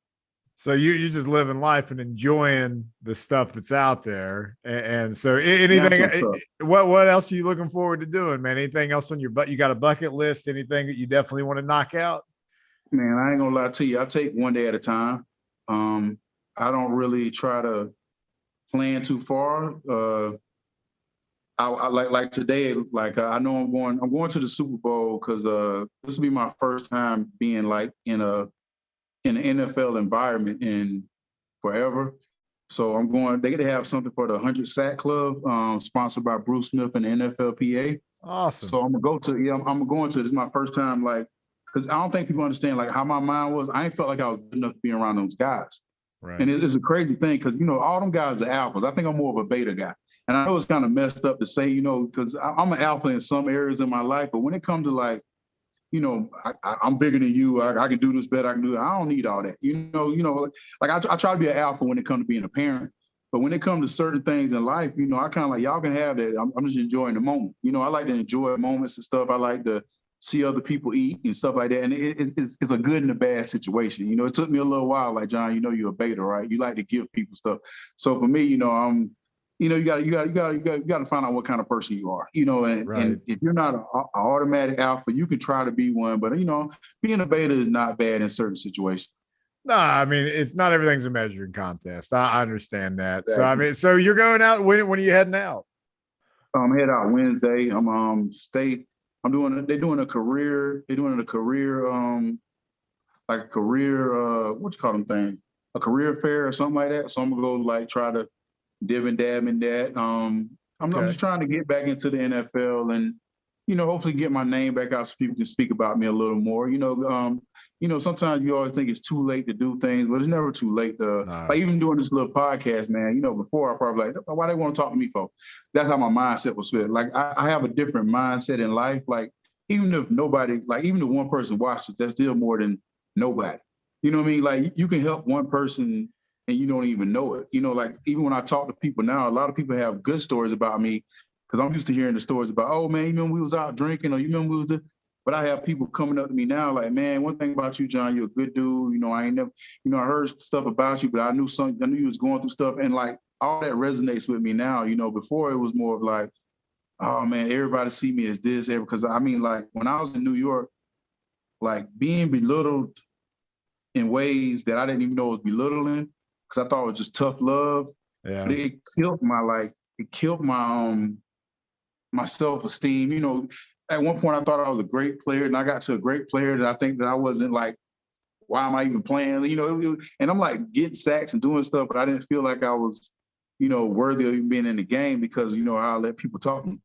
So you're just living life and enjoying the stuff that's out there. And so Now anything, some stuff. what else are you looking forward to doing, man? Anything else on your you got a bucket list? Anything that you definitely want to knock out? Man, I ain't gonna lie to you. I take one day at a time. Um, I don't really try to plan too far. I like today, like I know I'm going to the Super Bowl because this will be my first time being like in an NFL environment in forever. So I'm going. They get to have something for the 100 Sack Club, sponsored by Bruce Smith and the NFLPA. Awesome. So I'm gonna go to. Yeah, I'm going to. This is my first time, like, because I don't think people understand like how my mind was. I ain't felt like I was good enough to be around those guys. Right. And it's a crazy thing because you know all them guys are alphas. I think I'm more of a beta guy. And I know it's kind of messed up to say, you know, because I'm an alpha in some areas in my life, but when it comes to like, you know, I'm bigger than you. I can do this better. I can do it. I don't need all that. You know, like I try to be an alpha when it comes to being a parent. But when it comes to certain things in life, you know, I kind of like y'all can have that. I'm just enjoying the moment. You know, I like to enjoy moments and stuff. I like to see other people eat and stuff like that. And it's a good and a bad situation. You know, it took me a little while. Like John, you know, you're a beta, right? You like to give people stuff. So for me, you know, you know, you got to find out what kind of person you are, you know, Right. and if you're not an automatic alpha, you can try to be one, but you know, being a beta is not bad in certain situations. No, I mean it's not everything's a measuring contest. I understand that. So I Exactly. mean, so you're going out. When are you heading out? I'm head out Wednesday. I'm doing they're doing a career, like a career what you call them things? A career fair or something like that. So I'm gonna go like try to dib and dab in that. I'm Okay. just trying to get back into the NFL and, you know, hopefully get my name back out so people can speak about me a little more. You know, sometimes you always think it's too late to do things, but it's never too late to No. like even doing this little podcast, man. You know, before I probably like, why they want to talk to me for? That's how my mindset was fit. Like I have a different mindset in life. Like even if nobody, like even if one person watches, that's still more than nobody. You know what I mean? Like you can help one person and you don't even know it. You know, like even when I talk to people now, a lot of people have good stories about me because I'm used to hearing the stories about, oh man, you remember we was out drinking or you remember we was there. But I have people coming up to me now like, man, one thing about you, John, you're a good dude. You know, I ain't never, you know, I heard stuff about you, but I knew you was going through stuff. And like all that resonates with me now. You know, before it was more of like, oh man, everybody see me as this, because I mean, like when I was in New York, like being belittled in ways that I didn't even know was belittling because I thought it was just tough love. Yeah. But it killed my my self-esteem. You know, at one point I thought I was a great player, and I got to a great player that I think that I wasn't like, why am I even playing? And I'm like getting sacks and doing stuff, but I didn't feel like I was, worthy of being in the game because how I let people talk to me.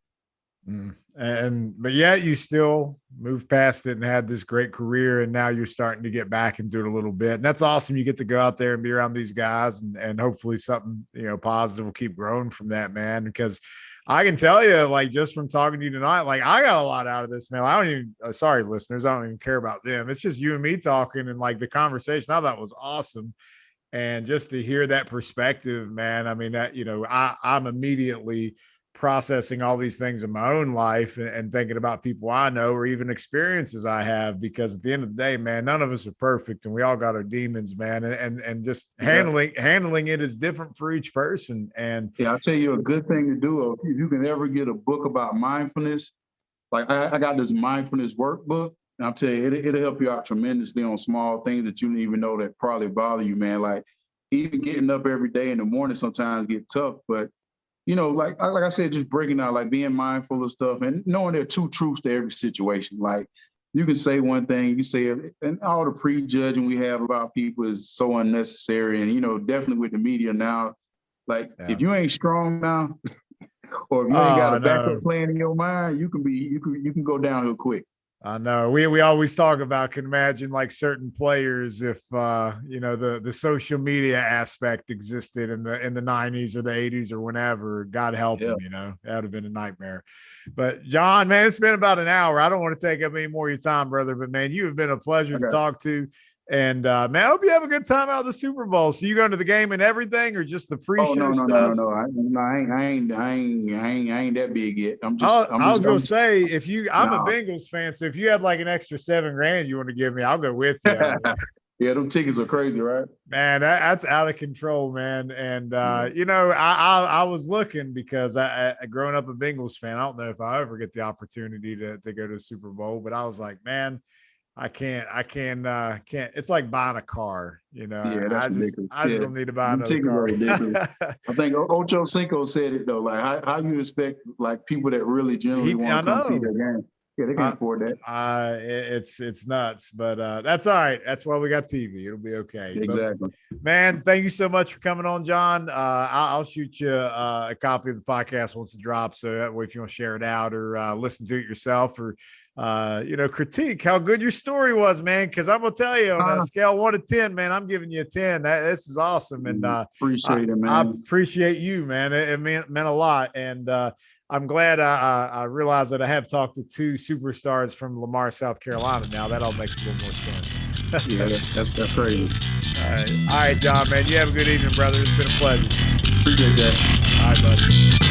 But yet you still moved past it and had this great career, and now you're starting to get back into it a little bit, and that's awesome. You get to go out there and be around these guys, and hopefully something positive will keep growing from that, man. Because I can tell you, like, just from talking to you tonight, like, I got a lot out of this, man. I don't even sorry listeners, I don't even care about them. It's just you and me talking, and like the conversation I thought was awesome. And just to hear that perspective, man, I mean, that I'm immediately processing all these things in my own life, and thinking about people I know or even experiences I have, because at the end of the day, man, none of us are perfect, and we all got our demons, man, and just handling it is different for each person. And yeah, I'll tell you a good thing to do if you can ever get a book about mindfulness. Like I got this mindfulness workbook, and I'll tell you, it'll help you out tremendously on small things that you didn't even know that probably bother you, man. Like even getting up every day in the morning sometimes get tough, but like I said, just breaking out, like being mindful of stuff and knowing there are two truths to every situation. Like you can say one thing, you say it, and all the prejudging we have about people is so unnecessary. And definitely with the media now, like if you ain't strong now, or if you ain't got a backup plan in your mind, you can go downhill quick. I know we always talk about, can imagine like certain players if the social media aspect existed in the 90s or the 80s or whenever, God help them, that would have been a nightmare. But John, man, it's been about an hour. I don't want to take up any more of your time, brother, but man, you have been a pleasure to talk to. And man, I hope you have a good time out of the Super Bowl. So you going to the game and everything, or just the pre-show stuff? No. I ain't that big yet. I was gonna say, I'm a Bengals fan, so if you had like an extra $7,000 you want to give me, I'll go with you. Yeah, them tickets are crazy, right? Man, that's out of control, man. And I was looking because I growing up a Bengals fan, I don't know if I ever get the opportunity to go to the Super Bowl, but I was like, man, I can't. It's like buying a car, Yeah, that's ridiculous. I just don't need to buy another car. I think Ocho Cinco said it though. Like, how you expect like people that really genuinely want to come see their game? Yeah, they can't afford that. It's nuts, but that's all right. That's why we got TV. It'll be okay. Exactly. But, man, thank you so much for coming on, John. I'll shoot you a copy of the podcast once it drops, so that way if you want to share it out or listen to it yourself, or critique how good your story was, man. Because I'm gonna tell you, on a scale 1 to 10, man, I'm giving you a 10. This is awesome, and appreciate it, man. I appreciate you, man. It meant a lot, and I'm glad I realized that I have talked to 2 superstars from Lamar, South Carolina. Now that all makes a little more sense. Yeah, that's crazy. All right, John, man. You have a good evening, brother. It's been a pleasure. Appreciate that. All right, buddy.